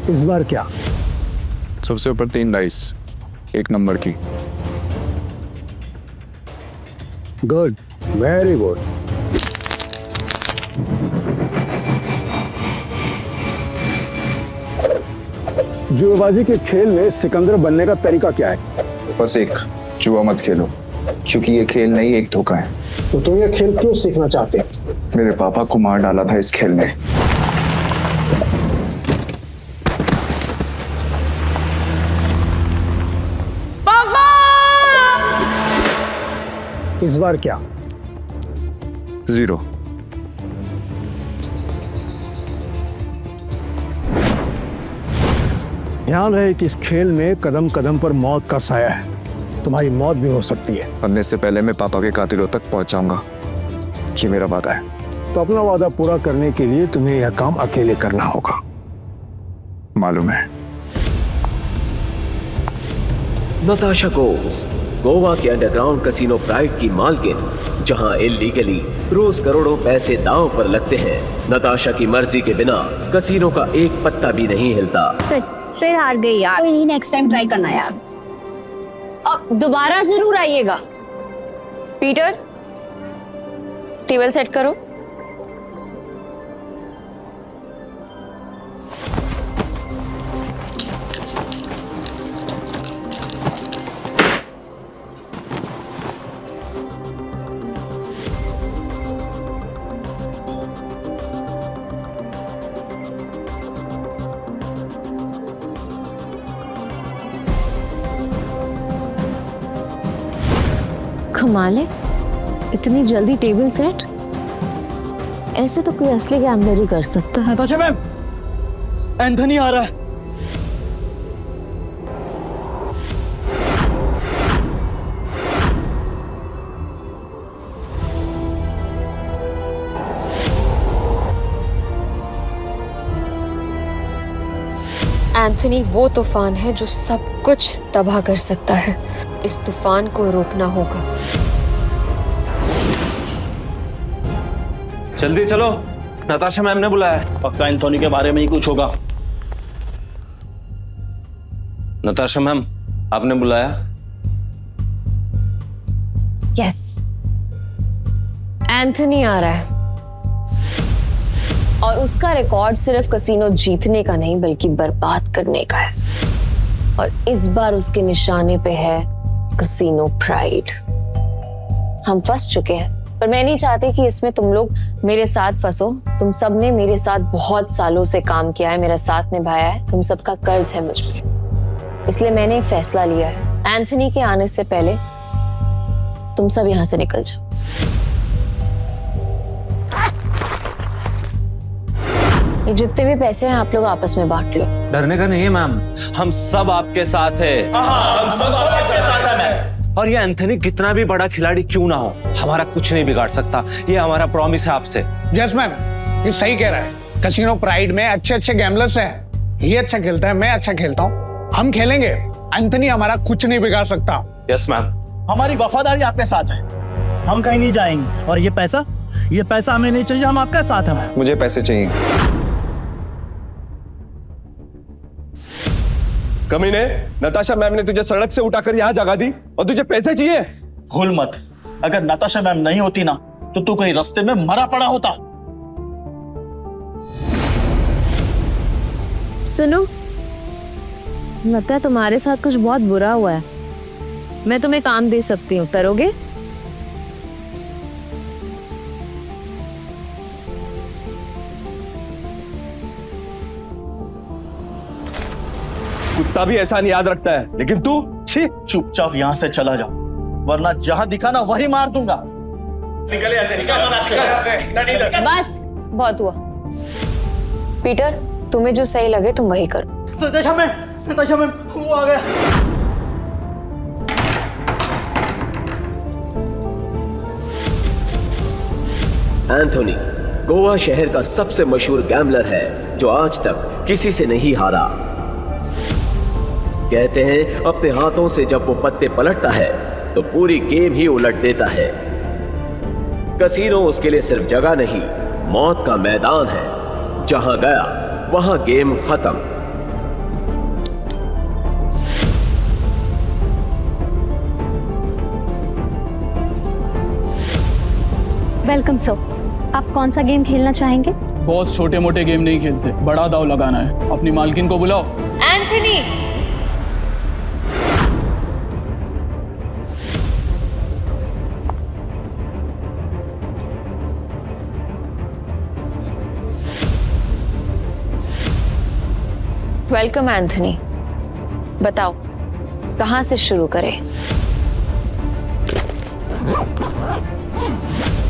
इस बार क्या? सबसे ऊपर 3 डाइस, 1 नंबर की। Good, very good. जुएबाजी के खेल में सिकंदर बनने का तरीका क्या है? बस एक, जुआ मत खेलो, क्योंकि ये खेल नहीं एक धोखा है। तो तुम ये खेल क्यों सीखना चाहते हो? मेरे पापा को मार डाला था इस खेल में। पापा! इस बार क्या? 0। ध्यान रहे कि इस खेल में कदम कदम पर मौत का साया है, तुम्हारी मौत भी हो सकती है। मरने से पहले मैं पापा के कातिलों तक पहुंच जाऊंगा, ये मेरा वादा है। तो अपना वादा पूरा करने के लिए तुम्हें यह काम अकेले करना होगा। मालूम है। नताशा गोव्स, गोवा के अंडरग्राउंड कसिनो प्राइड की मालकिन, जहां इल्लीगली रोज करोड़ों पैसे दांव पर लगते हैं। नताशा की मर्जी के बिना कसिनो का एक पत्ता भी नहीं हिलता। फिर हार गई यार। कोई नहीं, नेक्स्ट टाइम ट्राई करना यार। अब दोबारा जरूर आइएगा। पीटर, टेबल सेट करो। कमाल है, इतनी जल्दी टेबल सेट। ऐसे तो कोई असली गैम्बलर ही कर सकता है। नताशा मैम, एंथनी आ रहा है। एंथनी वो तूफान है जो सब कुछ तबाह कर सकता है। इस तूफान को रोकना होगा। जल्दी चलो, नताशा मैम ने बुलाया है। पक्का एंथोनी के बारे में ही कुछ होगा। नताशा मैम, आपने बुलाया? यस, एंथनी आ रहा है और उसका रिकॉर्ड सिर्फ कसिनो जीतने का नहीं बल्कि बर्बाद करने का है। और इस बार उसके निशाने पे है कसिनो प्राइड। हम फंस चुके हैं, पर मैं नहीं चाहती कि इसमें तुम लोग मेरे साथ फंसो। तुम सब ने मेरे साथ बहुत सालों से काम किया है, मेरा साथ निभाया है, तुम सबका कर्ज है मुझ पे। इसलिए मैंने एक फैसला लिया है, एंथनी के आने से पहले तुम सब यहां से निकल जाओ। ये जितने भी पैसे हैं आप लोग आपस में बांट लो। डरने का नहीं है मैम, हम सब आपके साथ हैं। हम सब आपके साथ हैं मैम। और ये एंथनी कितना भी बड़ा खिलाड़ी क्यों ना हो, हमारा कुछ नहीं बिगाड़ सकता। ये हमारा प्रॉमिस है आपसे। यस मैम, ये सही कह रहा है। कसिनो प्राइड में अच्छे अच्छे गैम्बलर्स हैं। ये अच्छा खेलता है, मैं अच्छा खेलता हूँ। हम खेलेंगे, एंथनी हमारा कुछ नहीं बिगाड़ सकता। Yes ma'am. हमारी वफादारी आपके साथ है, हम कहीं नहीं जाएंगे। और ये पैसा हमें नहीं चाहिए, हम आपके साथ हैं। मुझे पैसे चाहिए। कमीने, नताशा मैम ने तुझे सड़क से उठाकर यहाँ जगा दी और तुझे पैसे चाहिए? भूल मत, अगर नताशा मैम नहीं होती ना तो तू कहीं रास्ते में मरा पड़ा होता। सुनो, लगता है तुम्हारे साथ कुछ बहुत बुरा हुआ है। मैं तुम्हें काम दे सकती हूँ, करोगे? कुत्ता भी एहसान याद रखता है, लेकिन तू छी। चुपचाप यहाँ से चला जा, वरना जहां दिखा ना वही मार दूंगा। निकल यहाँ से, निकल। बस बहुत हुआ। पीटर, तुम्हें जो सही लगे तुम वही करो। नताशा मैम, वो आ गया। एंथोनी गोवा शहर का सबसे मशहूर गैम्बलर है जो आज तक किसी से नहीं हारा। कहते हैं अपने हाथों से जब वो पत्ते पलटता है तो पूरी गेम ही उलट देता है। कसीनो उसके लिए सिर्फ जगह नहीं, मौत का मैदान है। जहां गया वहां गेम खत्म। Welcome sir. आप कौन सा गेम खेलना चाहेंगे? बॉस छोटे मोटे गेम नहीं खेलते, बड़ा दाव लगाना है। अपनी मालकिन को बुलाओ। Anthony, welcome Anthony. बताओ कहां से शुरू करें?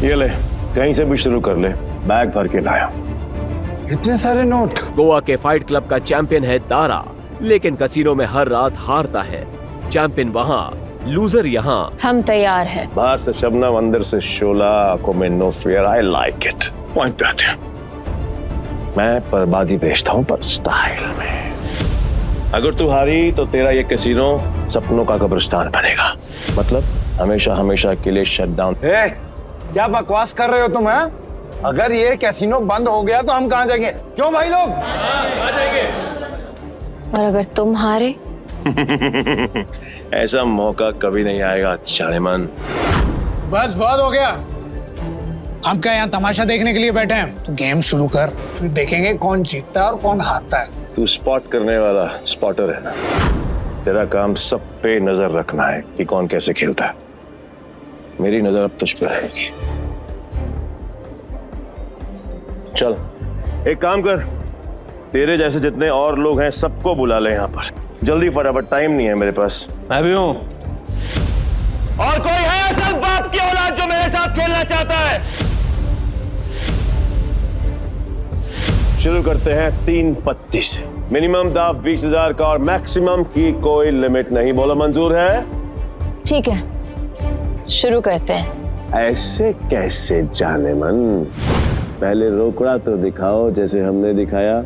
ये ले, कहीं से भी शुरू कर ले, बैग भर के लाया। इतने सारे नोट। गोवा के फाइट क्लब का चैंपियन है दारा, लेकिन कसीनो में हर रात हारता है। चैंपियन वहाँ, लूजर यहाँ। हम तैयार हैं। बाहर से शबनम, अंदर से शोला, आंखों में no fear. I like it. Point पे आते हैं। मैं बर्बादी बेचता हूँ, पर स्टाइल में। अगर तू हारी तो तेरा ये कैसीनो सपनों का कब्रिस्तान बनेगा। मतलब हमेशा हमेशा के लिए शट डाउन। क्या बकवास कर रहे हो तुम? हैं? अगर ये कैसीनो बंद हो गया तो हम कहाँ जाएंगे? क्यों भाई लोग? और अगर तुम हारे? ऐसा मौका कभी नहीं आएगा जानेमन। बस बहुत हो गया। हम क्या यहाँ तमाशा देखने के लिए बैठे हैं? तो गेम शुरू कर, फिर देखेंगे कौन जीतता है और कौन हारता है। तू स्पॉट करने वाला स्पॉटर है ना? तेरा काम सब पे नजर रखना है कि कौन कैसे खेलता है। मेरी नजर अब तुझ पे रहेगी। चल एक काम कर, तेरे जैसे जितने और लोग हैं सबको बुला ले यहाँ पर जल्दी, फटाफट। टाइम नहीं है मेरे पास। मैं भी हूँ। और कोई है असल बाप की औलाद जो मेरे साथ खेलना चाहता है? शुरू करते हैं 3 पत्ती से। मिनिमम दाव 20,000 का और मैक्सिमम की कोई लिमिट नहीं। बोलो मंजूर है? ठीक है, शुरू करते हैं। ऐसे कैसे जानेमन? पहले रोकड़ा तो दिखाओ जैसे हमने दिखाया।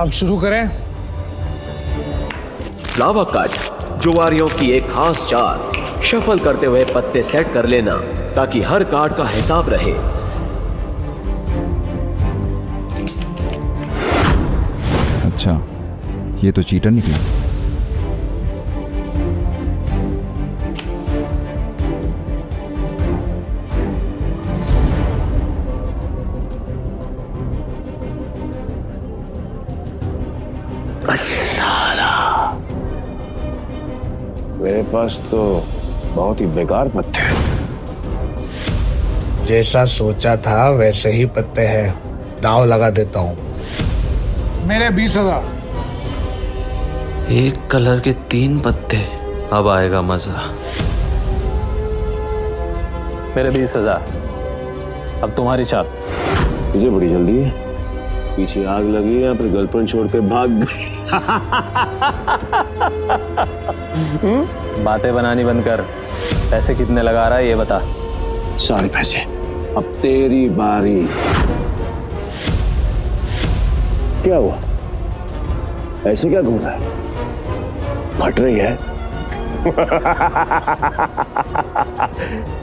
अब शुरू करें। लावा कट, जुआरियों की एक खास चाल। शफल करते हुए पत्ते सेट कर लेना ताकि हर कार्ड का हिसाब रहे। अच्छा, ये तो चीटर निकला। मेरे पास तो बहुत ही बेकार पत्ते हैं। जैसा सोचा था वैसे ही पत्ते हैं। दाव लगा देता हूँ। मेरे 20,000। एक कलर के 3 पत्ते, अब आएगा मजा। मेरे 20,000। अब तुम्हारी चाल। तुझे बड़ी जल्दी है। पीछे आग लगी या फिर गर्लफ्रेंड छोड़ के भाग गई? बातें बनानी बंद कर। पैसे कितने लगा रहा है ये बता। सारे पैसे। अब तेरी बारी। क्या हुआ? ऐसे क्या घूम रहा है? फट रही है?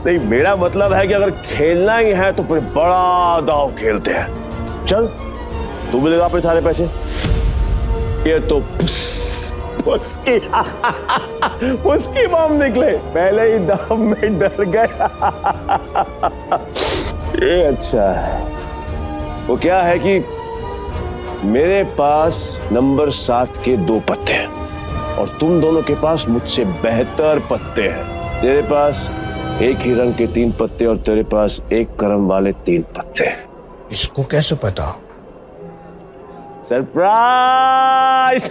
नहीं, मेरा मतलब है कि अगर खेलना ही है तो फिर बड़ा दांव खेलते हैं। चल तू भी लगा अपने सारे पैसे। ये तो उसकी बम निकले, पहले ही दांव में डर गया। ये अच्छा है। वो क्या है कि मेरे पास नंबर 7 के 2 पत्ते हैं और तुम दोनों के पास मुझसे बेहतर पत्ते हैं। तेरे पास एक ही रंग के 3 पत्ते और तेरे पास एक क्रम वाले 3 पत्ते। इसको कैसे पता? सरप्राइज!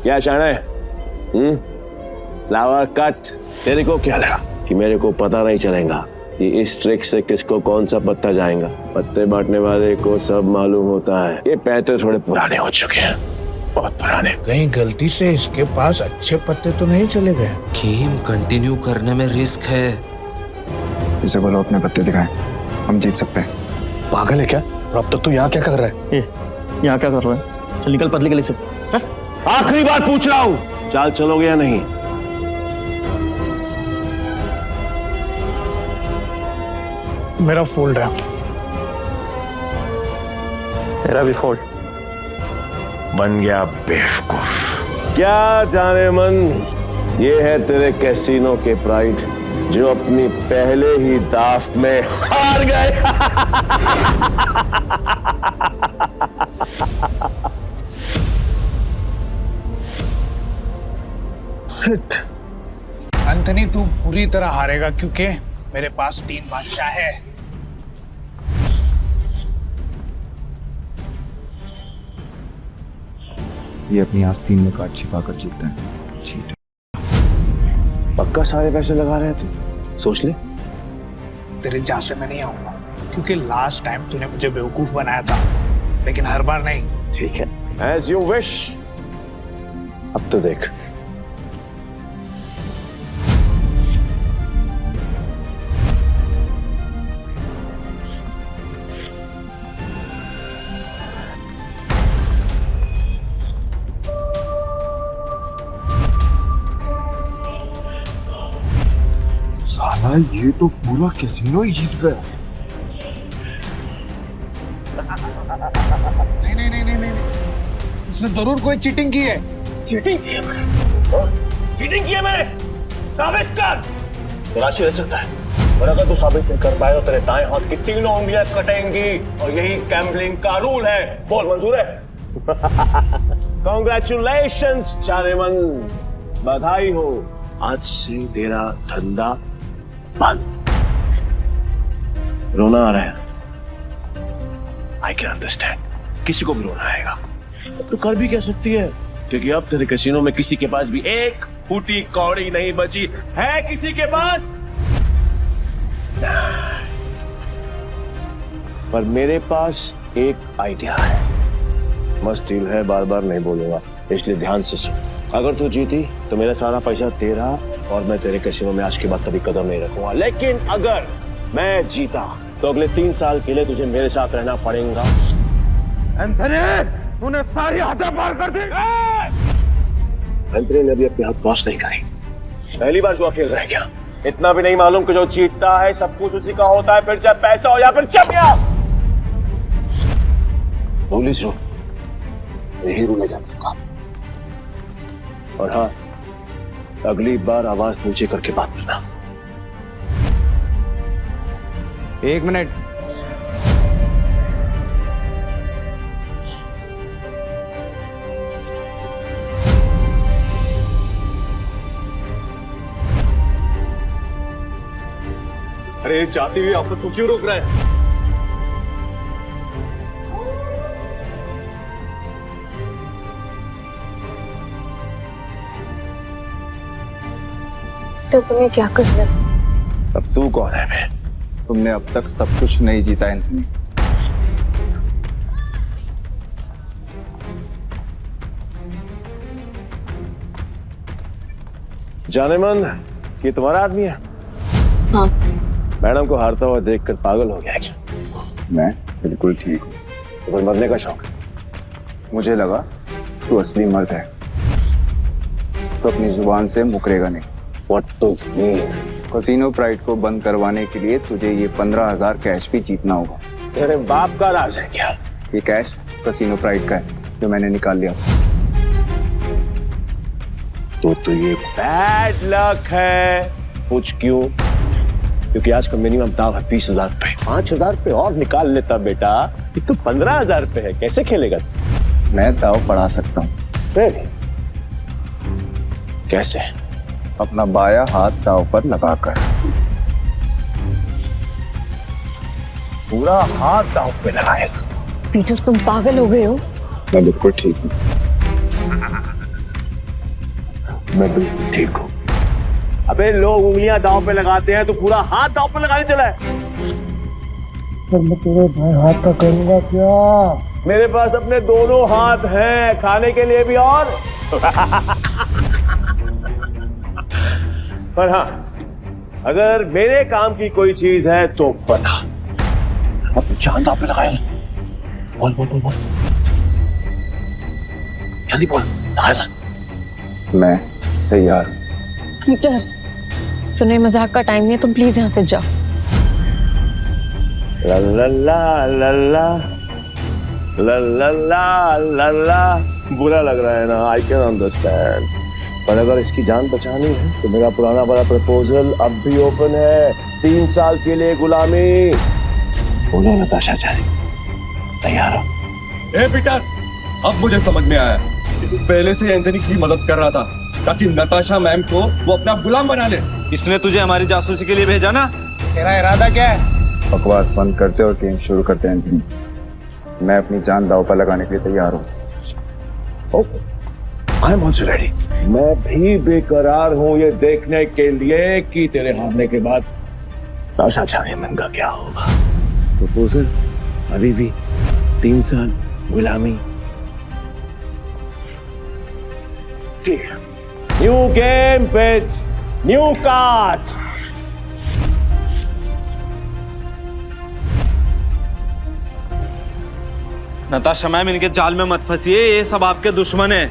क्या शाने? Flower cut. तेरे को क्या लगा कि मेरे को पता नहीं चलेगा कि इस ट्रिक से किसको कौन सा पत्ता जाएगा? पत्ते बांटने वाले को सब मालूम होता है। ये पैसे थोड़े पुराने हो चुके हैं, बहुत पुराने। कहीं गलती से इसके पास अच्छे पत्ते तो नहीं चले गए? गेम कंटिन्यू करने में रिस्क है। इसे बोलो अपने पत्ते दिखाएं, हम जीत सकते हैं। पागल है क्या? और अब तक तू यहाँ क्या कर रहा है? यहाँ क्या कर रहा है? चल निकल पतली गली से। आखिरी बार पूछ रहा हूँ, चाल चलोगे या नहीं? मेरा फोल्ड है। तेरा भी फोल्ड। बन गया बेवकूफ। क्या जाने मन, ये है तेरे कैसीनो के प्राइड जो अपनी पहले ही दाव में हार गए। एंथनी तू पूरी तरह हारेगा क्योंकि मेरे पास 3 बादशाह है। ये अपनी आस्तीन में कार्ड छिपाकर जीतता है। चीट। पक्का सारे पैसे लगा रहे थे? सोच ले। तेरे जहाँ से मैं नहीं आऊंगा क्योंकि लास्ट टाइम तूने मुझे बेवकूफ बनाया था, लेकिन हर बार नहीं। ठीक है, एज यू विश। अब तो देख। साला ये तो पूरा कैसीनो ही जीत गया। नहीं, इसने जरूर कोई चीटिंग की है। चीटिंग की है मैंने? चीटिंग की है मैंने? साबित कर। तलाशी रह सकता है, और अगर तू साबित नहीं कर पाए तो तेरे दाएं हाथ की 3 उंगलियां कटेंगी, और यही गैम्बलिंग का रूल है। बोल, मंजूर है? कांग्रेचुलेशंस चारेमन, बधाई हो। आज से तेरा धंधा बंद। रोना आ रहा है? आई कैन अंडरस्टैंड, किसी को भी रोना आएगा। तो कर भी कह सकती है, क्योंकि अब तेरे कैसीनो में किसी के पास भी एक फूटी कौड़ी नहीं बची है। किसी के पास? पर मेरे पास एक आइडिया है। मस्त डील है, बार बार नहीं बोलूंगा, इसलिए ध्यान से सुन। अगर तू जीती तो मेरा सारा पैसा तेरा, और मैं तेरे कैसीनो में आज के बाद कभी कदम नहीं रखूंगा। लेकिन अगर मैं जीता तो अगले 3 साल के लिए तुझे मेरे साथ रहना पड़ेगा। एंथनी, तूने सारी हदें पार कर दी। एंथनी ने अभी अपने हाथ क्रॉस नहीं करी। पहली बार जो अकेले रह गया। इतना भी नहीं मालूम कि जो जीतता है सब कुछ उसी का होता है, फिर चाहे पैसा हो या फिर चमिया। पुलिस रो, यही रूल है। और हाँ, अगली बार आवाज नीचे करके बात करना। 1 मिनट। अरे जाती हुई आफत को क्यों रोक रहा है? तो तुम्हें क्या करना है? अब तू कौन है बे? तुमने अब तक सब कुछ नहीं जीता एंथनी। जाने मन, ये तुम्हारा आदमी है? हाँ। मैडम को हारता हुआ देखकर पागल हो गया क्या? मैं बिल्कुल ठीक हूँ। तो फिर मरने का शौक है? मुझे लगा तू असली मर्द है तो अपनी जुबान से मुकरेगा नहीं। What to mean? Casino pride को बंद करवाने के लिए तुझे ये 15,000 कैश भी जीतना होगा। तेरे बाप का राज है क्या? ये कैश कैसीनो प्राइड का है जो मैंने निकाल लिया। तो ये बैड लक है। पूछ क्यों? क्योंकि आज का मिनिमम दाव है 20,000 पे। 5,000 पे और निकाल लेता बेटा। ये तो 15,000 पे है, कैसे खेलेगा तू? मैं दाव बढ़ा सकता हूँ। कैसे? अपना बाया हाथ दाव पर लगाकर। पूरा हाथ दाव पे लगाएगा? पीटर, तुम पागल हो गए हो? मैं बिल्कुल ठीक हूँ। मैं बिल्कुल ठीक हूँ। अबे लोग उंगलियां दांव पे लगाते हैं, तो पूरा हाथ दांव पे लगाने चला है। पर मैं तेरे भाई हाथ का करूंगा क्या? मेरे पास अपने दोनों हाथ हैं, खाने के लिए भी और पर हाँ, अगर मेरे काम की कोई चीज है तो बता। अब जान दांव पे लगाएगा। बोल बोल बोल बोल, जल्दी बोल, लगाएगा। मैं तैयार। पीटर, सुने मजाक का टाइम नहीं है, तुम प्लीज यहाँ से जाओ। ला ला ला ला ला ला ला ला ला ला बुरा लग रहा है ना, आई कैन अंडरस्टैंड, पर अगर इसकी जान बचानी है तो मेरा पुराना वाला प्रपोजल अब भी ओपन है। 3 साल के लिए गुलामी। बोलो नताशा चाहे, तैयार हो? ए पीटर, अब मुझे समझ में आया कि तू पहले से एंथनी की मदद कर रहा था ताकि नताशा मैम को वो अपना गुलाम बना ले। इसने तुझे हमारी जासूसी के लिए भेजा ना? तेरा इरादा क्या है? बकवास बंद करते और गेम शुरू करते हैं एंथनी। मैं अपनी जान दांव पर लगाने के लिए तैयार हूँ। I am also ready. मैं भी बेकरार हूँ ये देखने के लिए कि तेरे हारने के बाद नताशा चाइनिमैन का क्या होगा। प्रपोजल अभी भी 3 साल गुलामी। ठीक है, new game with new cards. Natasha ma'am, इनके जाल में मत फंसिए, ये सब आपके दुश्मन है।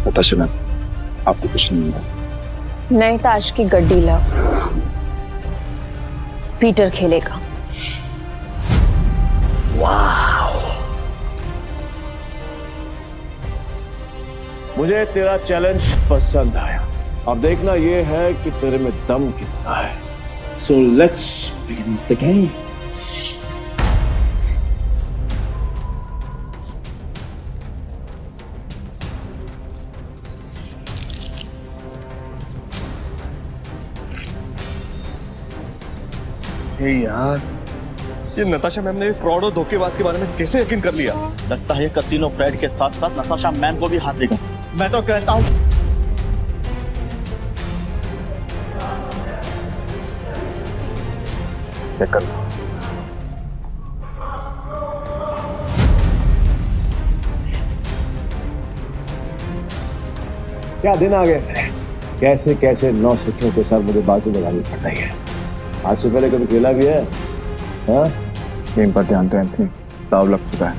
नताशा मैम, आपको कुछ नहीं होगा। नहीं ताश की गड्डी लाओ, पीटर खेलेगा। मुझे तेरा चैलेंज पसंद आया। अब देखना ये है कि तेरे में दम कितना है। So let's begin the game. यार, ये नताशा मैम ने फ्रॉड और धोखेबाज के बारे में कैसे यकीन कर लिया? लगता है कसीनो प्राइड के साथ साथ नताशा मैम को भी हाथ देगा। मैं तो कहता हूँ क्या दिन आ गए। कैसे कैसे 9 सिक्कों के साथ मुझे बाजी लगानी पड़ रही है। आज से पहले कभी खेला भी है? हाँ? गेम पर ध्यान दो एंथनी, दाव लग चुका है।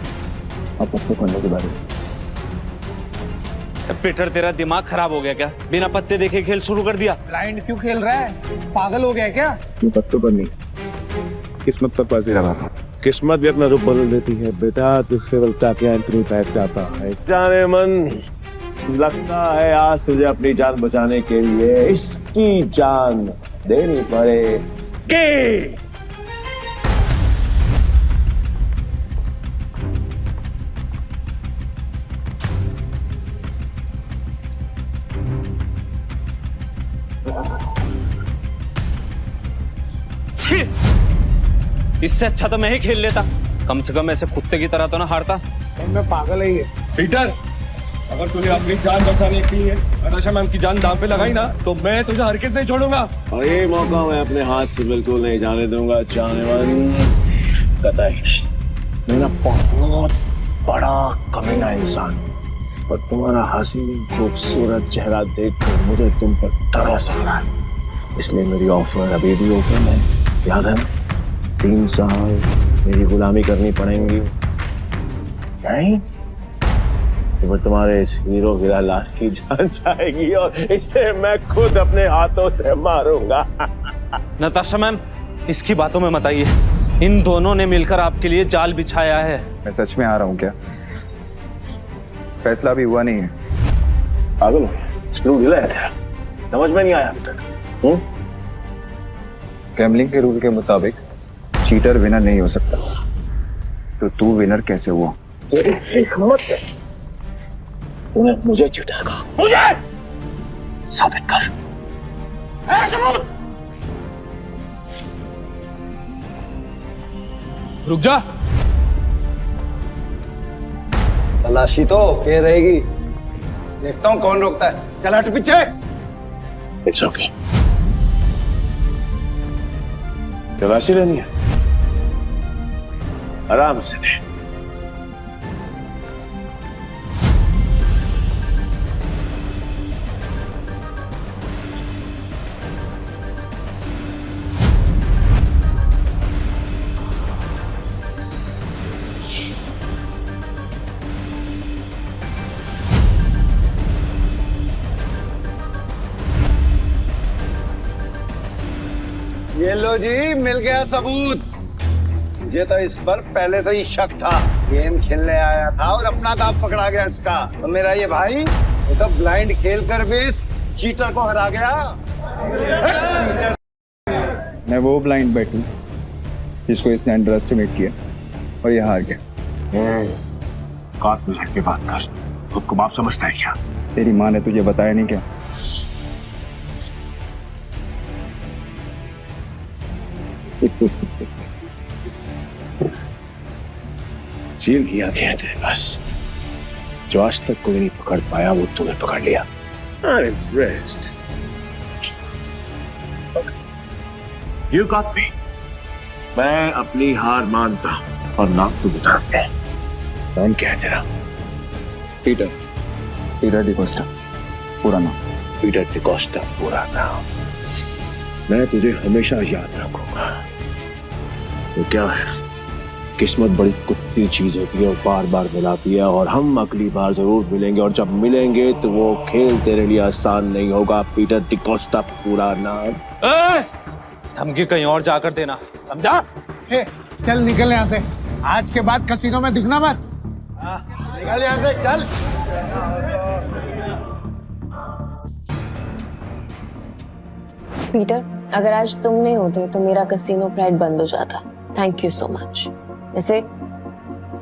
अब पत्ते खोलने के बारे में। पीटर, तेरा दिमाग खराब हो गया क्या? बिना पत्ते देखे खेल शुरू कर दिया। ब्लाइंड क्यों खेल रहा है? पागल हो गया है क्या? ये पत्तों पर नहीं, किस्मत पर बाजी लगा रहा हूं। किस्मत भी अपना रूप बदल देती है बेटा, तो केवल ताकि एंथनी बैठ जाता है। जाने मन, लगता है आज तुझे अपनी जान बचाने के लिए इसकी जान देनी पड़ेगी। इससे अच्छा तो मैं ही खेल लेता, कम से कम ऐसे कुत्ते की तरह तो ना हारता। मैं पागल ही है। पीटर, अगर तूने अपनी जान बचाने के लिए नताशा मैम की जान दांव पे लगाई ना, तो मैं तुझे हरकत नहीं छोड़ूंगा। और ये मौका मैं अपने हाथ से बिल्कुल नहीं जाने दूंगा चाइनीमैन, कतई नहीं। मैं ना बहुत बड़ा कमीना इंसान हूँ, और तुम्हारा हसीन खूबसूरत चेहरा देखकर मुझे तुम पर तरस आ रहा है। इसलिए मेरी ऑफर अभी भी ओपन है। याद है, 3 साल मेरी गुलामी करनी पड़ेगी। नहीं तो तुम्हारे इस हीरो हीरा लाल की जान जाएगी और इसे मैं खुद अपने हाथों से मारूंगा। नताशा मैम, इसकी बातों में मत आइए। इन दोनों ने मिलकर आपके लिए जाल बिछाया है। मैं सच में आ रहा हूँ क्या? फैसला भी हुआ नहीं है। पागल हो गया? स्क्रू ढीला है तेरा, समझ में नहीं आया अभी तक? गैम्बलिंग के रूल के मुताबिक चीटर विनर नहीं हो सकता, तो तू विनर कैसे हुआ? तेरी हिम्मत है, तूने मुझे चीटर कहा। मुझे साबित कर। सबूत। रुक जा। तलाशी तो के रहेगी, देखता हूँ कौन रोकता है। चल हट पीछे। It's okay. तलाशी लेनी है, आराम से ले। ये लो जी, मिल गया सबूत। मुझे तो इस पर पहले से ही शक था। गेम खेलने आया था और अपना दांव पकड़ा गया इसका। तो मेरा ये भाई ये तो ब्लाइंड खेल कर भी इस चीटर को हरा गया। मैं वो ब्लाइंड बैट हूँ जिसको इसने अंडर एस्टिमेट किया और ये हार गया। काट में के बात कर, खुद को बाप समझता है क्या? तेरी माँ ने तुझे बताया नहीं क्या? सील किया गया थे बस, जो आज तक कोई नहीं पकड़ पाया वो तुम्हें पकड़ लिया। I'm impressed. You got me. मैं अपनी हार मानता हूं और नाम तो बताते हैं। नाम क्या है तेरा? पीटर डिकोस्टा पूरा नाम। पीटर डिकोस्टा पूरा नाम। मैं तुझे हमेशा याद रखूंगा। तो क्या है, किस्मत बड़ी कुत्ती चीज होती है और बार बार मिलाती है, और हम अगली बार जरूर मिलेंगे, और जब मिलेंगे तो वो खेल तेरे लिए आसान नहीं होगा। पीटर डिकोस्टा पूरा नाम। धमकी कहीं और जाकर देना, समझा? चल निकल यहाँ से, आज के बाद कसीनो में दिखना मत। निकल यहाँ से, चल। पीटर, अगर आज तुम नहीं होते तो मेरा कसीनो प्राइड बंद हो जाता। Thank you so much. वैसे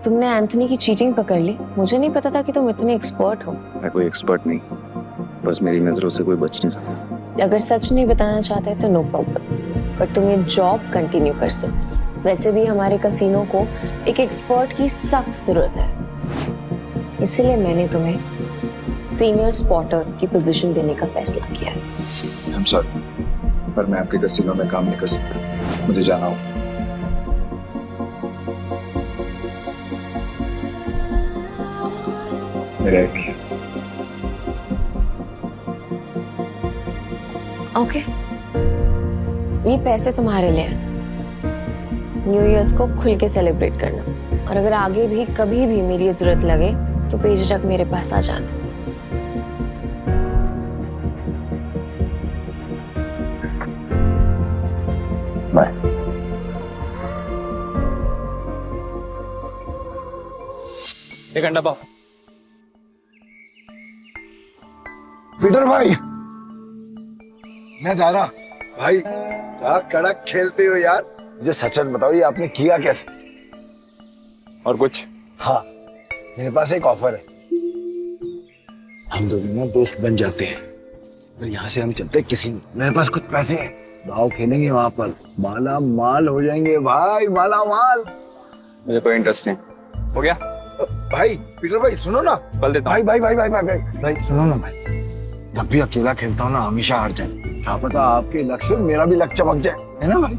तुमने एंथनी की चीटिंग पकड़ ली, मुझे नहीं पता था कि तुम इतने एक्सपर्ट हो। मैं कोई एक्सपर्ट नहीं, बस मेरी नजरों से कोई बच नहीं सकता। अगर सच नहीं बताना चाहते तो नो प्रॉब्लम, पर तुम ये जॉब कंटिन्यू कर सकते हो। वैसे भी हमारे कसीनो को एक एक्सपर्ट की सख्त जरूरत है, इसलिए मैंने तुम्हें सीनियर स्पॉटर की पोजीशन देने का फैसला किया है। I'm sorry, पर मैं आपके कसीनो में काम नहीं कर सकता, मुझे जाना हो। मेरा एक ओके, ये पैसे तुम्हारे लिए हैं। न्यू ईयर्स को खुल के सेलिब्रेट करना, और अगर आगे भी कभी भी मेरी जरूरत लगे तो बेझिझक मेरे पास आ जाना। बाय। एक अंडा पाओ। पीटर भाई, मैं जा रहा। भाई क्या कड़क खेलते हो यार। मुझे सच सच बताओ, ये आपने किया कैसे? और कुछ? हाँ, मेरे पास एक ऑफर है। हम दोनों ना दोस्त बन जाते हैं, फिर यहाँ से हम चलते हैं किसी। मेरे पास कुछ पैसे हैं, दाव खेलेंगे वहां पर, माला माल हो जाएंगे भाई, माला माल। मुझे कोई इंटरेस्ट नहीं। हो गया भाई पीटर भाई सुनो ना। कल देता भाई भाई भाई भाई भाई भाई भाई सुनो ना भाई, जब भी अकेला खेलता हूँ ना हमेशा हार जाए। क्या पता आपके लक से मेरा भी लक चमक जाए, है ना भाई?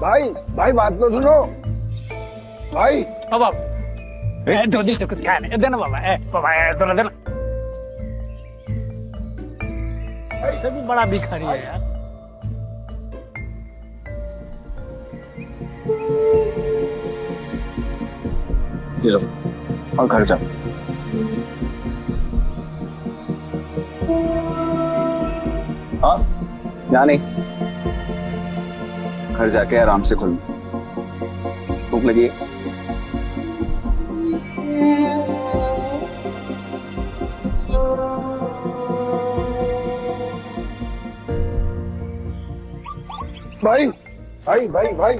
भाई भाई बात तो सुनो भाई। अब धोनी तो कुछ खाने देना बाबा, बाबा तो देना। ऐसे भी बड़ा भिखारी है यार। ये लो, और घर जाओ। हाँ, यहाँ नहीं, घर जाके आराम से खुल। भूख लगी है? भाई भाई भाई भाई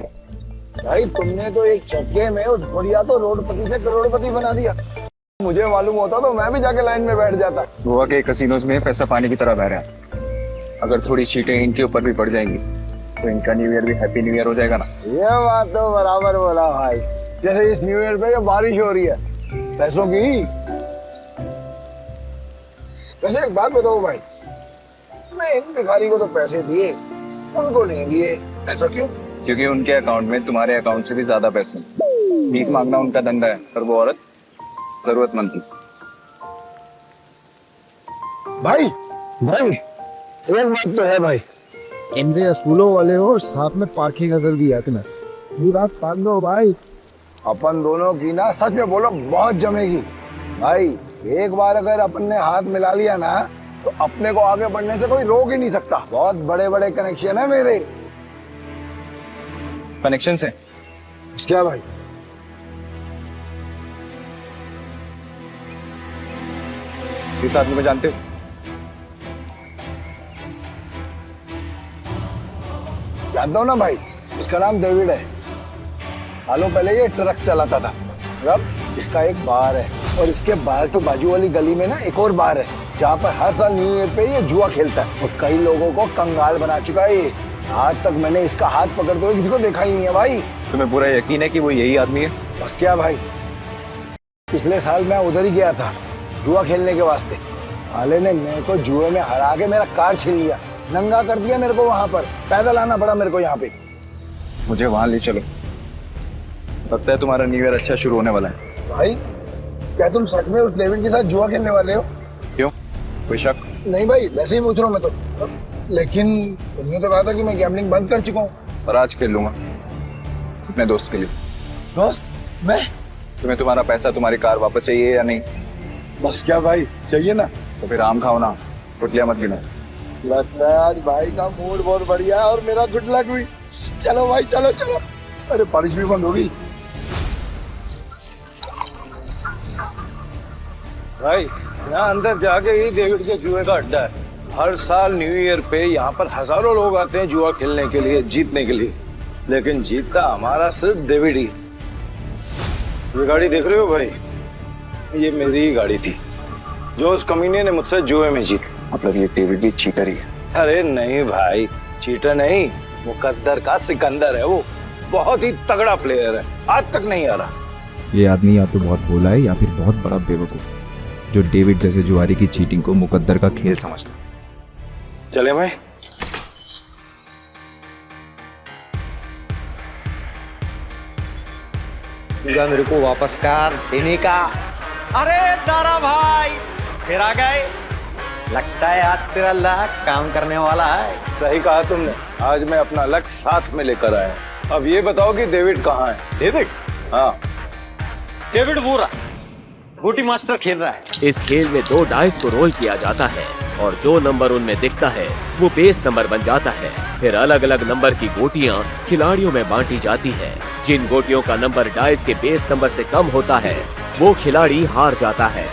भाई तुमने तो एक चक्के में उस बढ़िया तो रोडपति से करोड़पति बना दिया। मुझे मालूम होता तो मैं भी जाके लाइन में बैठ जाता। गोवा के कसिनोज में पैसा पानी की तरह बह रहा है। अगर थोड़ी सीटें इनके ऊपर भी पड़ जाएंगी तो इनका न्यू ईयर भी हैप्पी न्यू ईयर हो जाएगा ना। ये बात तो बराबर बोला भाई। जैसे इस न्यू ईयर पे जो बारिश हो रही है पैसों की। वैसे एक बात बताओ भाई, मैं इन भिखारी को तो पैसे दिए, उनको नहीं दिए, ऐसा क्यों? क्योंकि उनके अकाउंट में तुम्हारे अकाउंट से भी ज्यादा पैसे। भीख मांगना उनका धंधा है, पर वो औरत जरूरतमंद थी। भाई भाई एक बात तो है भाई, इनसे असूलों वाले हो और साथ में पार्किंग अजल भी है तुम्हें। ये बात मान लो भाई, अपन दोनों की ना सच में बोलो बहुत जमेगी भाई। एक बार अगर अपन ने हाथ मिला लिया ना तो अपने को आगे बढ़ने से कोई रोक ही नहीं सकता। बहुत बड़े बड़े कनेक्शन है मेरे। कनेक्शन से। क्या भाई? इस आदमी को जानते हो? जानता हूँ ना भाई, इसका नाम डेविड है। सालों पहले ये ट्रक चलाता था। अब इसका एक बार है और इसके बाहर तो बाजू वाली गली में ना एक और बार है जहाँ पर हर साल न्यू ईयर पे ये जुआ खेलता है और कई लोगों को कंगाल बना चुका है ये। आज तक मैंने इसका हाथ पकड़ते हुए किसी को देखा ही नहीं है भाई। तुम्हें पूरा यकीन है कि वो यही आदमी है? बस क्या भाई, पिछले साल मैं उधर ही गया था जुआ खेलने के वास्ते। साले ने मेरे को जुए में हरा के मेरा कार छीन लिया, नंगा कर दिया मेरे को। वहां पर पैदल आना पड़ा मेरे को यहाँ पे। मुझे वहां ले चलो, लगता है तुम्हारा न्यू ईयर अच्छा शुरू होने वाला है। भाई क्या तुम सच में उस डेविड के साथ जुआ खेलने वाले हो? क्यों, कोई शक? नहीं भाई, वैसे ही पूछ रहा हूँ मैं तो। लेकिन तुमने तो कहा था कि मैं गैम्बलिंग बंद कर चुका हूँ। पर आज खेल लूंगा अपने दोस्त के लिए। दोस्त? मैं? तुम्हें तुम्हारा पैसा, तुम्हारी कार वापस चाहिए या नहीं? बस क्या भाई, चाहिए ना। तो फिर आम खाओ ना, गुटलियां मत गिनो। लगता है आज भाई का मूड बहुत बढ़िया है और मेरा गुड लक हुई। चलो भाई, चलो चलो। अरे बारिश भी बंद हो गई। भाई यहाँ अंदर जाके ही डेविड के जुए का अड्डा है। हर साल न्यू ईयर पे यहाँ पर हजारों लोग आते हैं जुआ खेलने के लिए, जीतने के लिए। लेकिन जीतता हमारा सिर्फ डेविड ही। ये गाड़ी देख रहे हो भाई, ये मेरी ही गाड़ी थी जो उस कमीने ने मुझसे जुए में जीत। मतलब ये डेविड भी चीटर ही है? अरे नहीं भाई, चीटर नहीं, मुकद्दर का सिकंदर है वो। बहुत ही तगड़ा प्लेयर है, आज तक नहीं आ रहा। ये आदमी या तो बहुत भोला है या फिर बहुत बड़ा बेवकूफ जो डेविड जैसे जुआरी की चीटिंग को मुकद्दर का खेल समझता। चले भाई। मेरे को वापस कर देने का। अरे दारा भाई फिर आ गए, लगता है आज तेरा लक काम करने वाला है। सही कहा तुमने, आज मैं अपना लक्ष्य साथ में लेकर आया। अब ये बताओ कि डेविड कहाँ है? डेविड? हाँ, डेविड वो रहा, बूटी मास्टर खेल रहा है। इस खेल में 2 डाइस को रोल किया जाता है और जो नंबर उनमें दिखता है वो बेस नंबर बन जाता है। फिर अलग अलग नंबर की गोटियां खिलाड़ियों में बांटी जाती है। जिन गोटियों का नंबर डाइस के बेस नंबर से कम होता है वो खिलाड़ी हार जाता है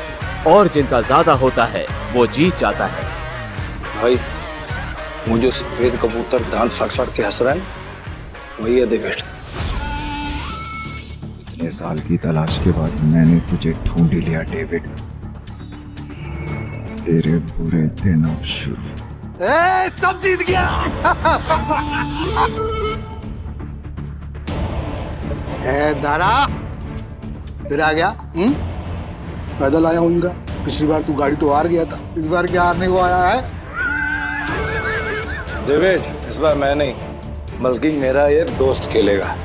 और जिनका ज्यादा होता है वो जीत जाता है। भाई मुझे सफेद कबूतर दांत फाड़ फाड़ के हंस रहा है, वही है डेविड। इतने साल की तलाश के बाद मैंने तुझे ढूंढ ही लिया डेविड। तेरे बुरे दिन अब शुरू। सब जीत गया। दारा फिर आ गया। पैदल आया हूँ इनका। पिछली बार तू गाड़ी तो हार गया था, इस बार क्या हारने को आया है? डेविड, इस बार मैं नहीं बल्कि मेरा ये दोस्त खेलेगा।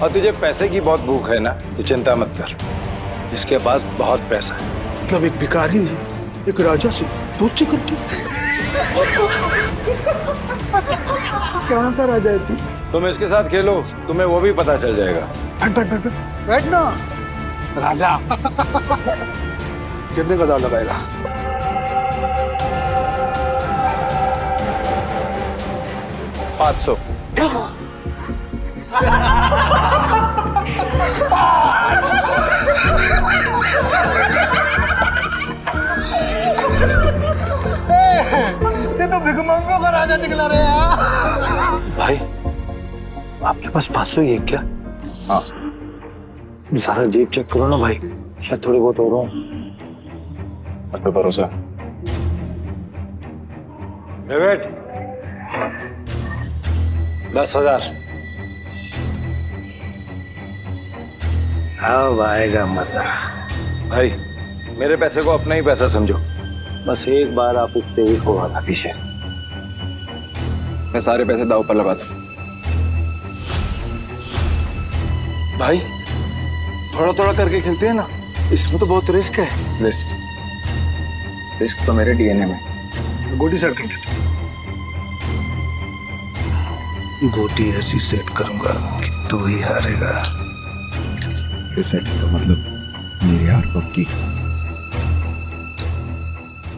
और तुझे पैसे की बहुत भूख है ना, तो चिंता मत कर, इसके पास बहुत पैसा है। मतलब एक भिखारी ने एक राजा से दोस्ती करती। कहाँ का राजा है तू? तुम इसके साथ खेलो, तुम्हें वो भी पता चल जाएगा। बैठ ना राजा। कितने का दाव लगाएगा? $500। ये तो भिखमंगों का राजा निकला रे यार। भाई आपके पास 500 ही है क्या? हाँ। सारा जेब चेक करो ना भाई, शायद थोड़े बहुत हो रहा हूँ। अब तो भरोसा। डेविड 10,000। अब आएगा मजा। भाई मेरे पैसे को अपना ही पैसा समझो, बस एक बार आप उठते ही हो आना पीछे। मैं सारे पैसे दाव पर लगाता हूँ। भाई थोड़ा थोड़ा करके खेलते हैं ना, इसमें तो बहुत रिस्क है। रिस्क तो मेरे डीएनए में। गोटी सेट कर देता हूँ। गोटी ऐसी सेट करूंगा कि तू ही हारेगा। सेटिंग का मतलब मेरी हार पक्की।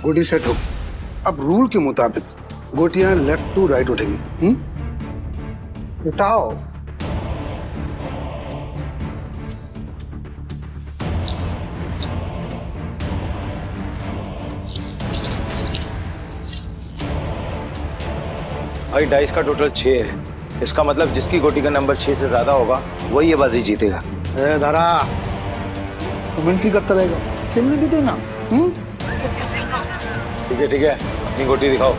गोटी सेट हो। अब रूल के मुताबिक गोटियां लेफ्ट टू राइट उठेंगी। उठाओ। भाई डाइस का टोटल 6 है। इसका मतलब जिसकी गोटी का नंबर 6 से ज्यादा होगा वही ये बाजी जीतेगा। दारा तू मिनटी करता रहेगा, खेलने भी देना। ठीक है अपनी गोटी दिखाओ।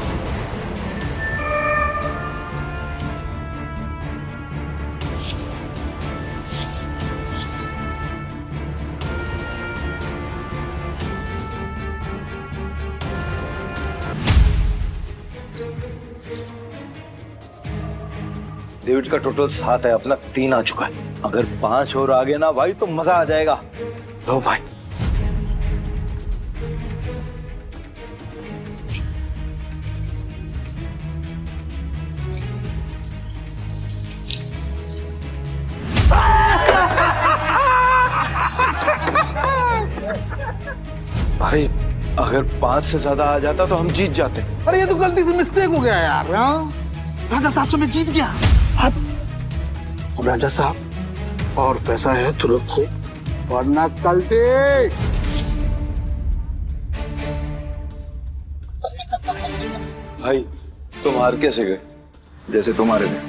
डेविड का टोटल 7 है, अपना 3 आ चुका है। अगर 5 और आ गए ना भाई तो मजा आ जाएगा। लो भाई भाई अगर 5 से ज्यादा आ जाता तो हम जीत जाते। अरे ये तो गलती से मिस्टेक हो गया यार। हाँ? राजा साहब से मैं जीत गया। अब राजा साहब और पैसा है तो रखो, वरना कल देख। भाई तुम हार कैसे गए? जैसे तुम्हारे में।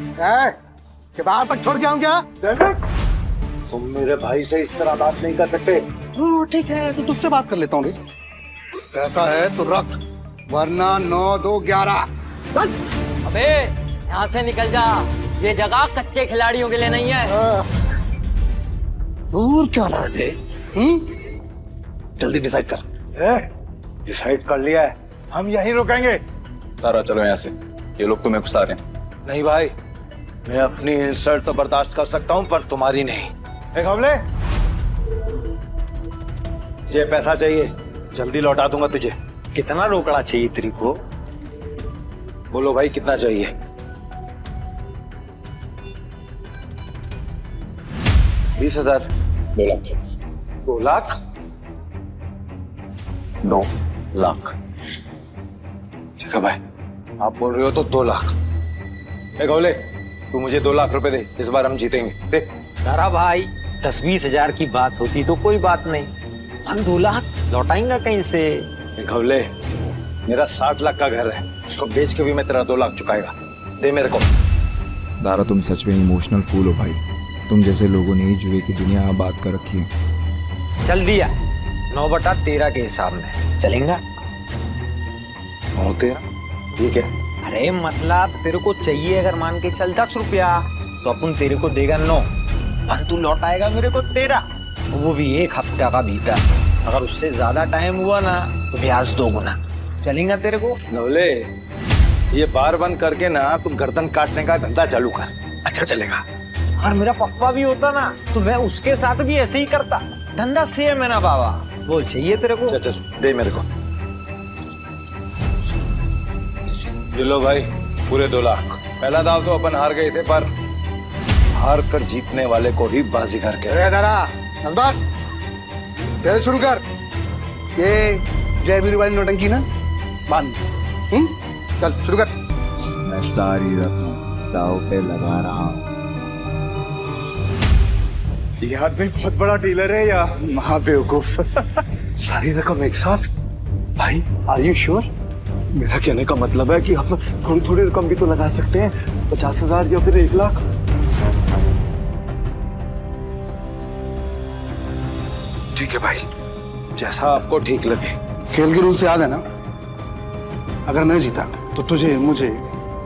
किताब तक छोड़ के आऊं क्या? तुम मेरे भाई से इस तरह बात नहीं कर सकते। ठीक है तो तुझसे बात कर लेता हूँ। पैसा है तो रख, वरना 9, 2, 11। अबे यहाँ से निकल जा, ये जगह कच्चे खिलाड़ियों के लिए नहीं है। दूर क्या रहा है? जल्दी डिसाइड कर। डिसाइड कर लिया है, हम यहीं रुकेंगे। तारा चलो यहाँ से, ये लोग तुम्हें फंसा रहे हैं। नहीं भाई, मैं अपनी इंसल्ट तो बर्दाश्त कर सकता हूँ पर तुम्हारी नहीं। एक हमले, ये पैसा चाहिए, जल्दी लौटा दूंगा तुझे। कितना रोकड़ा चाहिए तेरे को? बोलो भाई कितना चाहिए? 20,000। 2 लाख। 2 लाख? 2 लाख। ठीक है भाई, आप बोल रहे हो तो 2 लाख। एक हमले, तू मुझे 2 लाख रुपए दे, इस बार हम जीतेंगे। दे। तारा भाई 10-20 हजार की बात होती तो कोई बात नहीं, हम 2 लाख लौटाएंगे कहीं से? एक हमले, मेरा 60 लाख का घर है, उसको बेच के भी मैं तेरा 2 लाख चुकाएगा। दे मेरे को। दारा तुम सच में इमोशनल फूल हो भाई। तुम जैसे लोगों ने ही जुए की दुनिया आबाद कर रखी है। चल दिया, 9/13 के हिसाब में चलेगा। 9/13 ठीक है। अरे मतलब तेरे को चाहिए अगर मान के चल 10 रुपया तो अपन तेरे को देगा 9, पर तू लौटाएगा मेरे को 13, वो भी 1 हफ्ते का भीतर। अगर उससे ज्यादा टाइम हुआ ना तो ब्याज 2 गुना। चलेगा तेरे को? नवले, ये बार बंद करके ना तुम गर्दन काटने का धंधा चालू कर। अच्छा चलेगा। और मेरा पप्पा भी होता ना तो मैं उसके साथ भी ऐसे ही करता। धंधा सेम है ना बाबा। बोल चाहिए तेरे को? चल चल दे मेरे को। ये लो भाई, पूरे 2 लाख। पहला दाव तो अपन हार गए थे, पर हार कर जीतने वाले को ही बाजीगर कहते हैं। दारा बस खेल शुरू कर। ये जय वीरू वाली नौटंकी ना बंद। चल शुरू कर। मैं सारी रकम दाव पे लगा रहा हूँ। ये आदमी बहुत बड़ा डीलर है या महाबेवकूफ? सारी रकम एक साथ? भाई आर यू श्योर? मेरा कहने का मतलब है कि हम थोड़ी थोड़ी रकम भी तो लगा सकते हैं, 50,000 या फिर 1 लाख। ठीक है भाई, जैसा आपको ठीक लगे। खेल के रूल से याद है ना, अगर मैं जीता तो तुझे मुझे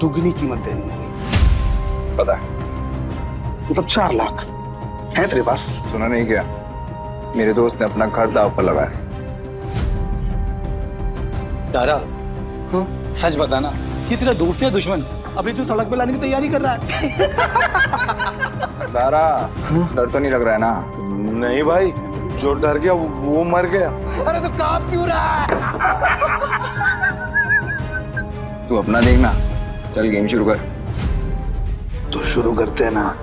दुगनी कीमत देनी होगी। पता है। मतलब 4 लाख है तेरे पास? सुना नहीं क्या? मेरे दोस्त ने अपना घर दाव पर लगाया। तारा, सच बताना, ये तेरा दोस्त है दुश्मन? अभी तू सड़क पे लाने की तैयारी कर रहा है। तारा, डर तो नहीं लग रहा है ना? नहीं भाई, जो डर गया वो मर गया। अरे तो काम क्यों रहा है? तू अपना देखना, चल गेम शुरू कर। तो शुरू करते हैं ना।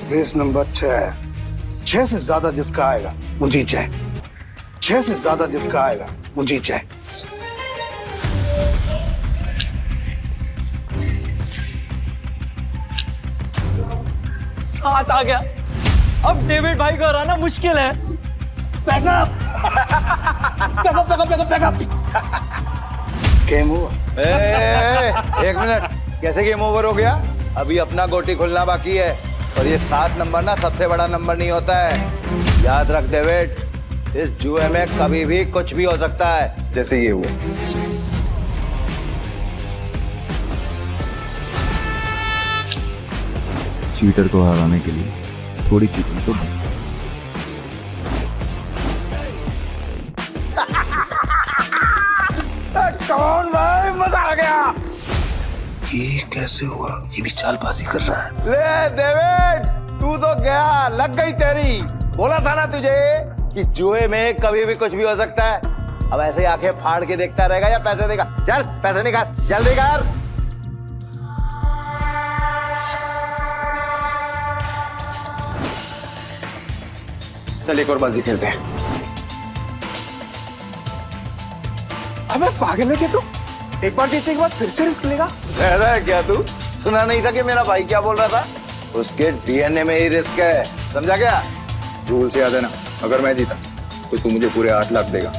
Race number 6। 6 से ज्यादा जिसका आएगा वो जीत जाए। 6 से ज्यादा जिसका आएगा वो जीत जाए। साथ आ गया। अब डेविड भाई को हराना मुश्किल है। गेम हुआ। एक मिनट, कैसे गेम ओवर हो गया? अभी अपना गोटी खुलना बाकी है और ये 7 नंबर ना सबसे बड़ा नंबर नहीं होता है। याद रख डेविड, इस जुए में कभी भी कुछ भी हो सकता है। जैसे ये हुआ। चीटर को हराने के लिए थोड़ी चीटिंग तो बनती है। कौन भाई, मजा आ गया। ये कैसे हुआ? ये भी चालबाजी कर रहा है। ले डेविड, तू तो गया, लग गई तेरी। बोला था ना तुझे कि जुए में कभी भी कुछ भी हो सकता है। अब ऐसे ही आंखें फाड़ के देखता रहेगा या पैसे देगा? चल पैसे निकाल, जल्दी कर। चल एक और बाजी खेलते हैं। अबे पागल है क्या तू? एक बार जीतने के बाद फिर से रिस्क लेगा? कह रहा है क्या तू? सुना नहीं था कि मेरा भाई क्या बोल रहा था? उसके डीएनए में ही रिस्क है, समझा क्या? रूल से याद है ना, अगर मैं जीता तो तू मुझे पूरे 8 लाख देगा।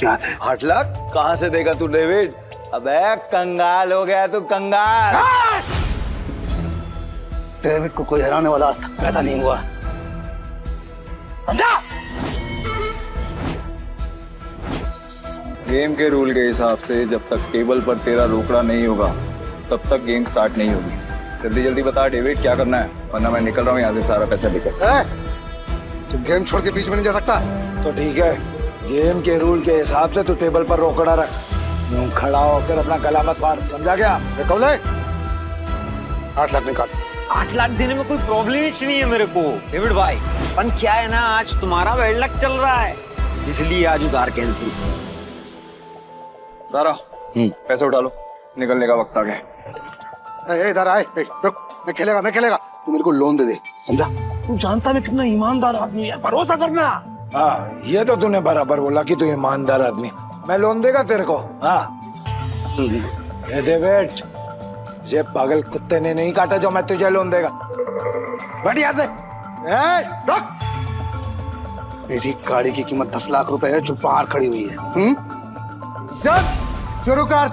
याद है। 8 लाख कहाँ से देगा तू डेविड? अबे कंगाल हो गया तू, कंगाल। डेविड को कोई हराने वाला आज तक पैदा नहीं हुआ। समझा? गेम के रूल के हिसाब से जब तक टेबल पर तेरा रोकड़ा नहीं होगा तब तक गेम स्टार्ट नहीं होगी। जल्दी जल्दी बता डेविड, क्या करना है, वरना मैं निकल रहा हूँ यहाँ से सारा पैसा लेकर। तुम गेम छोड़ के बीच में नहीं जा सकता। तो ठीक है, गेम के रूल के हिसाब से तू टेबल पर रोकड़ा रख। यूं खड़ा होकर अपना गला मत फाड़, समझा क्या? कौले 8 लाख निकाल। 8 लाख देने में कोई प्रॉब्लम ही नहीं है मेरे को डेविड भाई। पर क्या है ना, आज तुम्हारा बैड लक चल रहा है, इसलिए आज उधार कैंसिल। सारा पैसे उठा लो, निकलने का वक्त आ गया। इधर आए, रुक। मैं खेलेगा। तू मेरे को लोन दे दे, समझा? तू जानता मैं कितना ईमानदार आदमी है, भरोसा करना। हाँ, ये तो तूने बराबर बोला कि तू ईमानदार आदमी। मैं लोन देगा तेरे को? हाँ। ये डेविड, ये पागल कुत्ते ने नहीं काटा जो मैं तुझे लोन देगा। बढ़िया से। रुक। मेरी गाड़ी की कीमत 10 लाख रुपए है जो बाहर खड़ी हुई है। चल शुरू कर।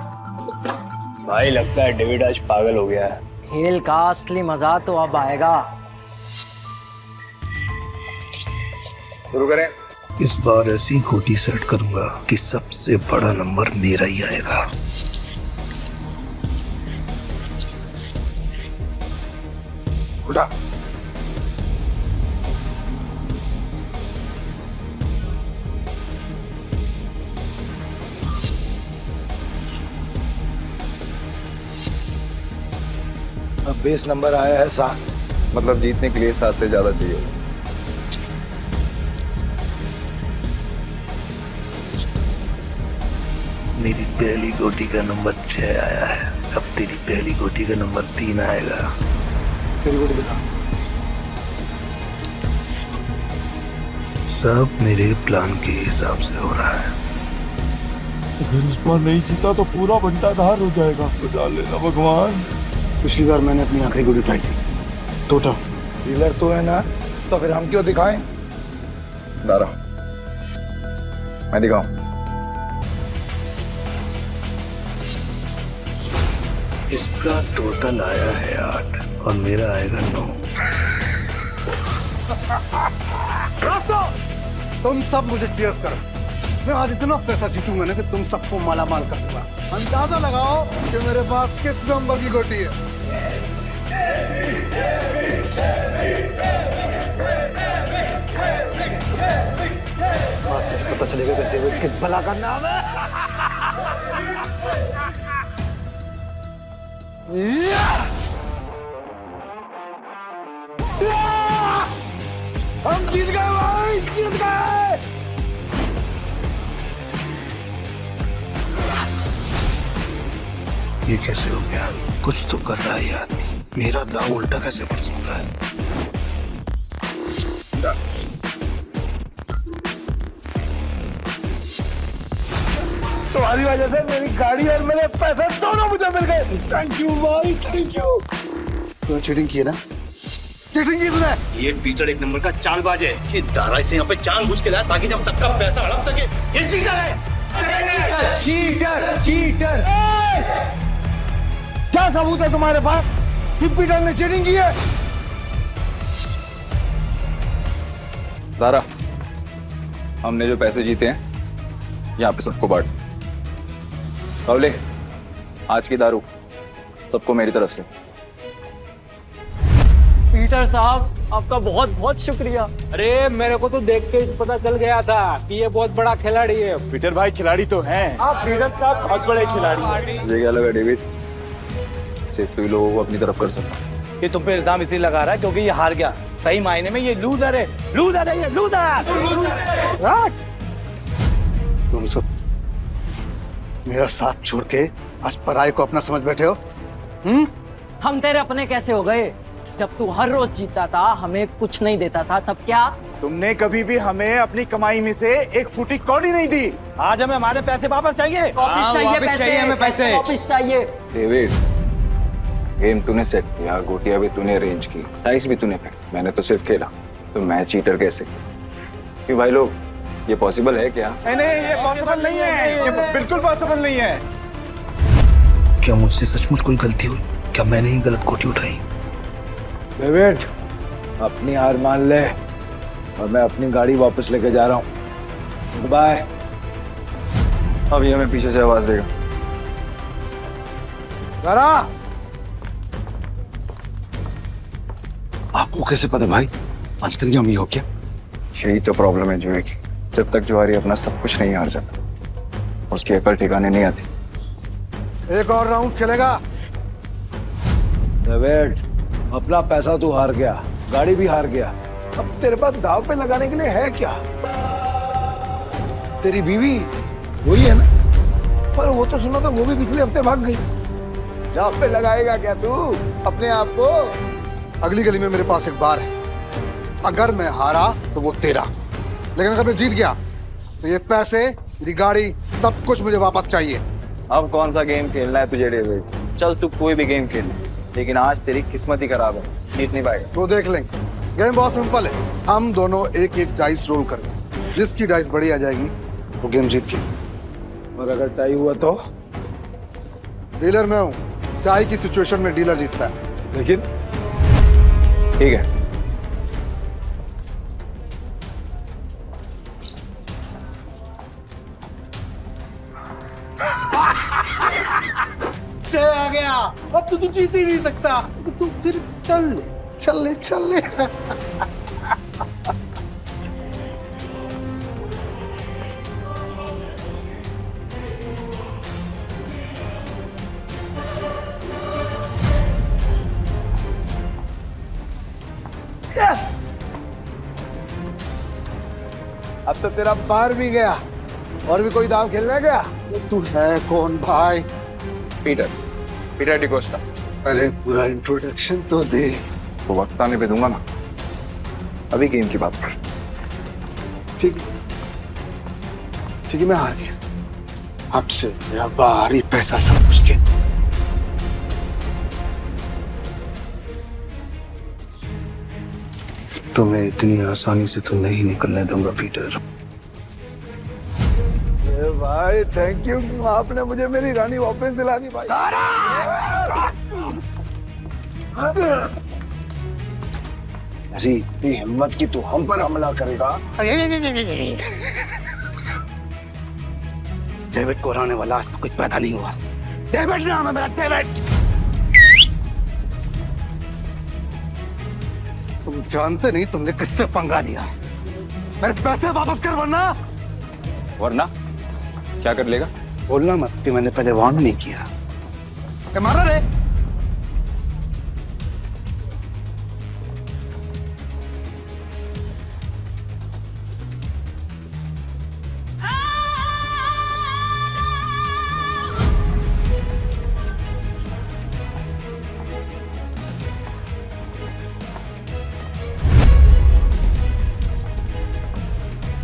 भाई लगता है डेविड आज पागल हो गया है। खेल का असली मजा तो अब आएगा। शुरू करें। इस बार ऐसी गोटी सेट करूंगा कि सबसे बड़ा नंबर मेरा ही आएगा। उठा। अब बेस नंबर आया है 7। मतलब जीतने के लिए 7 से ज्यादा चाहिए। मेरी पहली गोटी का नंबर 6 आया है। अब तेरी पहली गोटी का नंबर 3 आएगा। तेरी गोटी दिखा। सब मेरे प्लान के हिसाब से हो रहा है। अगर इस बार नहीं जीता तो पूरा बंटाधार हो जाएगा। बचा लेना भगवान। पिछली बार मैंने अपनी आखिरी गोली उठाई थी, टोटा। डीलर तो है ना, तो फिर हम क्यों दिखाएं? दारा, मैं दिखाऊं? इसका टोटल आया है 8 और मेरा आएगा 9। तुम सब मुझे चीयर्स करो। मैं आज इतना पैसा जीतूंगा ना कि तुम सबको माला माल कर दूंगा। अंदाजा लगाओ कि मेरे पास किस नंबर की गोटी है। आज तुझे पता चलेगा कि डेविड किस भला का नाम है। हम जीत गए भाई, जीत गए। ये कैसे हो गया? कुछ तो कर रहा है ये आदमी। मेरा दाव उल्टा कैसे पड़ सकता है? तुम्हारी वजह से मेरी गाड़ी और मेरे पैसे दोनों मुझे मिल गए। थैंक यू भाई, थैंक यू। तो चीटिंग की है ना? चीटिंग की तूने। ये पीटर एक नंबर का चालबाज है। ये दारा इसे यहाँ पे जानबूझ के लाया ताकि जब सबका पैसा हड़प सके। ये चीटर है। Cheater cheater. क्या सबूत है तुम्हारे पास कि पीटर ने चीटिंग की है? दारा, हमने जो पैसे जीते हैं यहाँ पे सबको बांट। कवले, आज की दारू सबको मेरी तरफ से। पीटर साहब, आपका बहुत बहुत शुक्रिया। अरे मेरे को तो देख के ही पता चल गया था कि ये बहुत बड़ा खिलाड़ी है। पीटर भाई खिलाड़ी तो हैं। हाँ, पीटर साहब बहुत बड़े खिलाड़ी हैं। मुझे क्या लगा डेविड, सिर्फ तू ही लोगों को अपनी तरफ कर सकता। ये तुम पे इल्जाम इसलिए लगा रहा है क्योंकि ये हार गया। सही मायने में ये लूजर है। लूजर है ये, लूजर। तुम सब मेरा साथ छोड़ के आज पराये को अपना समझ बैठे हो। हम तेरे अपने कैसे हो गए? जब तू हर रोज जीतता था, हमें कुछ नहीं देता था, तब क्या? तुमने कभी भी हमें अपनी कमाई में से एक फूटी कौड़ी नहीं दी। आज हमें हमारे पैसे वापस चाहिए। वापस चाहिए पैसे, हमें पैसे। वापस चाहिए। डेविड, गेम तूने सेट किया, गोटियां भी तूने अरेंज की, डाइस भी तूने फेंका, मैंने तो सिर्फ खेला। तो मैं चीटर कैसे? क्यों भाई लोग, ये पॉसिबल है क्या? नहीं, ये पॉसिबल नहीं है। ये बिल्कुल पॉसिबल नहीं है। क्या मुझसे सचमुच कोई गलती हुई? क्या मैंने ही गलत गोटी उठाई? डेविड, अपनी हार मान ले और मैं अपनी गाड़ी वापस लेके जा रहा हूँ। बाय। अब ये हमें पीछे से आवाज देगा। जरा आपको कैसे पता भाई? अंतर्यामी हो क्या? यही तो प्रॉब्लम है जुए की। जब तक जुआरी अपना सब कुछ नहीं हार जाता, उसकी अकल ठिकाने नहीं आती। एक और राउंड खेलेगा। डेविड, अपना पैसा तू हार गया, गाड़ी भी हार गया। अब तेरे पास दाव पे लगाने के लिए है क्या? तेरी बीवी वही है ना? पर वो तो सुना था वो भी पिछले हफ्ते भाग गई। दाव पे लगाएगा क्या तू अपने आप को? अगली गली में मेरे पास एक बार है। अगर मैं हारा तो वो तेरा, लेकिन अगर मैं जीत गया तो ये पैसे, मेरी गाड़ी, सब कुछ मुझे वापस चाहिए। अब कौन सा गेम खेलना है तुझे डेविड? चल तू कोई भी गेम खेल, लेकिन आज तेरी किस्मत ही खराब है, जीत नहीं पाएगा। वो देख लेंगे। गेम बहुत सिंपल है। हम दोनों एक एक डाइस रोल करेंगे, जिसकी डाइस बड़ी आ जाएगी वो गेम जीत गई। और अगर टाई हुआ तो? डीलर मैं हूँ, टाई की सिचुएशन में डीलर जीतता है। लेकिन ठीक है। आ गया। अब तो तू जीत ही नहीं सकता। तू फिर चल ले, चल ले, चल ले। अब तो तेरा पार भी गया। और भी कोई दाव खेलने गया? तू है कौन भाई? पीटर डिकोस्टा। अरे पूरा इंट्रोडक्शन तो दे। तो वक्त आने पे दूंगा ना, अभी गेम की बात कर। ठीक है, मैं हार गया। अब से मेरा बाहरी पैसा सब कुछ दे। तुम्हें इतनी आसानी से तो नहीं निकलने दूंगा पीटर। भाई थैंक यू, आपने मुझे मेरी रानी वापस दिला दी भाई। ऐसी इतनी हिम्मत की तू हम पर हमला करेगा? डेविड को हराने वाला आज तो कुछ पैदा नहीं हुआ। डेविड नाम है मेरा, डेविड। तुम जानते नहीं तुमने किससे पंगा लिया। मेरे पैसे वापस कर वरना क्या कर लेगा? बोलना मत कि मैंने पहले वार्न नहीं किया। मारा रे।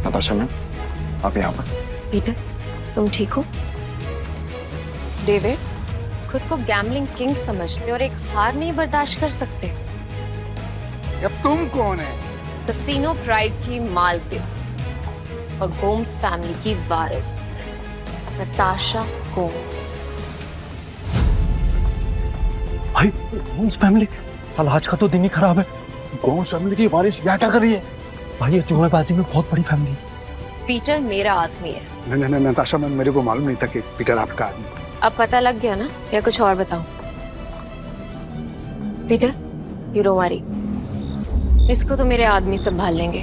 नताशा मैम, आप यहाँ पर? पीटर, तुम ठीक हो? डेविड, खुद को गैम्बलिंग किंग समझते और एक हार नहीं बर्दाश्त कर सकते। अब तुम कौन है? कसीनो प्राइड की मालकिन और गोम्स फैमिली की वारिस नताशा गोम्स। भाई गोम्स फैमिली, साला आज का तो दिन ही खराब है। गोम्स फैमिली की वारिस यहाँ क्या कर रही है? भाई ये जुएबाजी में बहुत बड़ी फैमिली है। पीटर मेरा आदमी है। नहीं नताशा, मेरे को मालूम नहीं था कि पीटर आपका आदमी। अब पता लग गया ना, या कुछ और बताऊं? पीटर, यू डोंट वरी, इसको तो मेरे आदमी संभाल लेंगे।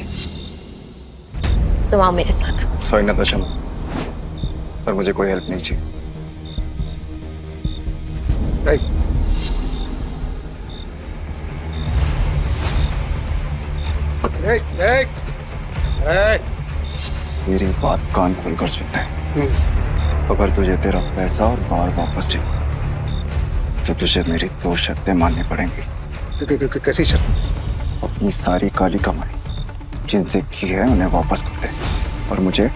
तुम आओ मेरे साथ। सॉरी नताशा, पर मुझे कोई हेल्प नहीं चाहिए। मेरी बात कान खोलकर सुनते हैं। अगर तुझे तेरा पैसा और बार वापस चाहिए तो तुझे मेरी 2 शर्तें माननी पड़ेंगी। कैसी शर्त? अपनी सारी काली कमाई जिनसे की है उन्हें वापस कर दे, और मुझे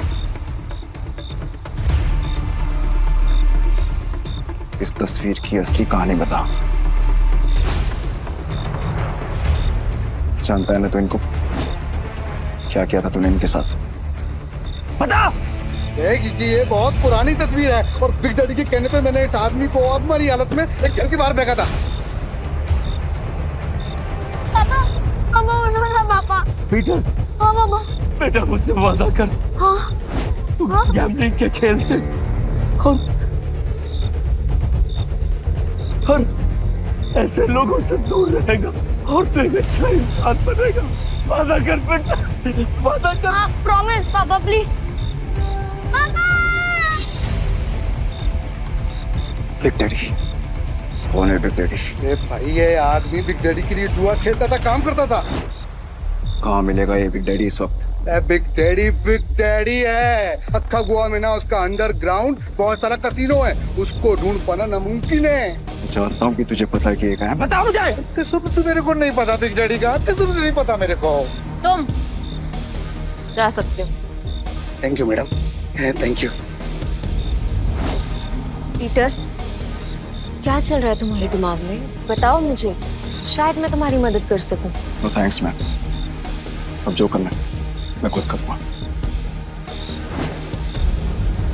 इस तस्वीर की असली कहानी बता। जानता है ना तो इनको क्या किया था तूने इनके साथ? बता। ये बहुत पुरानी तस्वीर है और बिग डैडी के कहने पे मैंने इस आदमी को अधमरी हालत में एक घर के बाहर फेंका था। पापा, पापा उठो ना पापा। पीटर। हाँ पापा। बेटा मुझसे वादा कर। हाँ। तू गैम्बलिंग के खेल से और ऐसे लोगों से दूर रहेगा और तू एक अच्छा इंसान बनेगा। वादा कर बेटा, वादा कर। हाँ, प्रॉमिस पापा प्लीज। पापा! बिग डैडी कौन है? Big daddy? ए भाई, ये आदमी बिग डैडी के लिए जुआ खेलता था, काम करता था। कहाँ मिलेगा ये बिग डैडी इस वक्त? बिग डैडी है। अक्खा गोवा में ना उसका अंडरग्राउंड बहुत सारा कसीनो है, उसको ढूंढ पाना नामुमकिन है। जानता हूँ कि तुझे पता है कि ये कहाँ है। बता मुझे। कसम से मेरे को नहीं पता बिग डैडी का, कसम से नहीं पता मेरे को। तुम जा सकते हो। Thank you madam, thank you. Peter, क्या चल रहा है तुम्हारे दिमाग में? बताओ मुझे, शायद मैं तुम्हारी मदद कर सकूं। नो थैंक्स मैम, अब जो करना है मैं खुद करूँगा।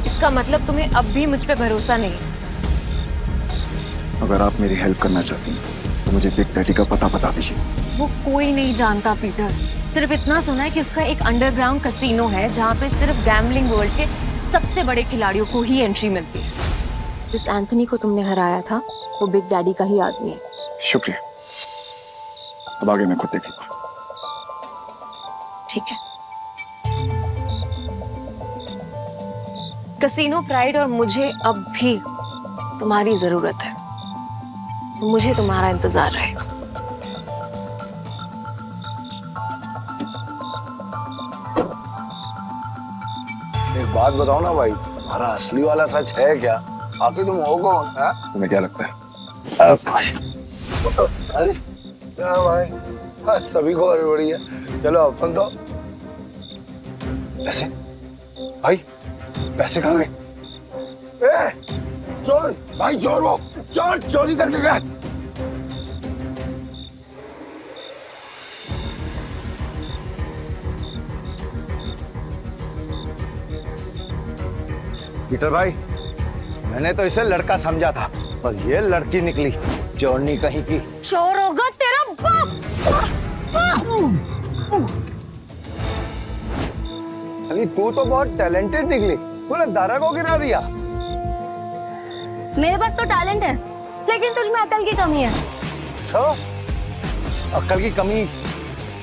इसका मतलब तुम्हें अब भी मुझ पे भरोसा नहीं है? अगर आप मेरी हेल्प करना चाहती हैं तो मुझे बिग डैडी का पता बता दीजिए। वो कोई नहीं जानता पीटर, सिर्फ इतना सुना है कि उसका एक अंडरग्राउंड कसीनो है जहाँ पे सिर्फ गैम्बलिंग वर्ल्ड के सबसे बड़े खिलाड़ियों को ही एंट्री मिलती है। जिस एंथनी को तुमने हराया था वो बिग डैडी का ही आदमी है। शुक्रिया, अब आगे मैं खुद देखूंगा। ठीक है। कसीनो प्राइड और मुझे अब भी तुम्हारी जरूरत है। मुझे तुम्हारा इंतजार रहेगा। एक बात बताओ ना भाई, तुम्हारा असली वाला सच है क्या? आखिर तुम हो कौन? तुम्हें क्या लगता है? अरे क्या भाई, सभी को हड़बड़ी है। चलो अपन तो पैसे, भाई पैसे कहाँ गए? चोर भाई, चोर वो चोर चोरी करके गए। पीटर भाई, मैंने तो इसे लड़का समझा था, पर ये लड़की निकली चोरनी कहीं की। चोर होगा तेरा बाप। अरे तू तो बहुत टैलेंटेड निकली, तूने दारा को गिरा दिया। मेरे पास तो टैलेंट है, लेकिन तुझ में अकल की कमी है। अकल की कमी?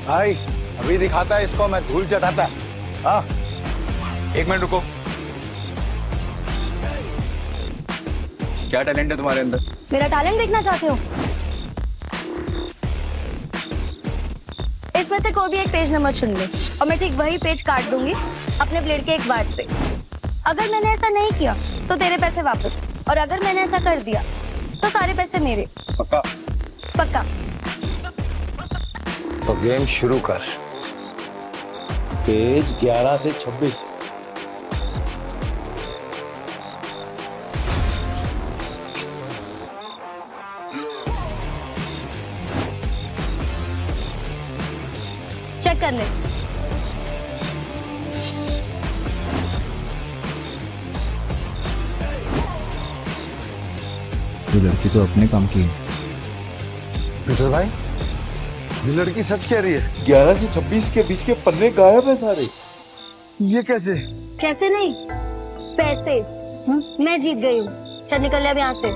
भाई अभी दिखाता है इसको मैं धूल चटाता। हाँ, एक मिनट रुको। क्या टैलेंट है तुम्हारे अंदर? मेरा टैलेंट देखना चाहते हो? इसमें से कोई भी एक पेज नंबर चुन ले और मैं ठीक वही पेज काट दूंगी अपने ब्लेड के एक बार से। अगर मैंने ऐसा नहीं किया तो तेरे पैसे वापस, और अगर मैंने ऐसा कर दिया तो सारे पैसे मेरे। पक्का? पक्का। तो गेम शुरू कर। पेज 11 से 26। कर ले। ये लड़की तो अपने काम की है। पीटर भाई, ये लड़की सच कह रही है। 11 से 26 के बीच के पन्ने गायब है सारे। ये कैसे? कैसे नहीं, पैसे मैं जीत गई हूँ। चल निकल ले अब यहाँ से।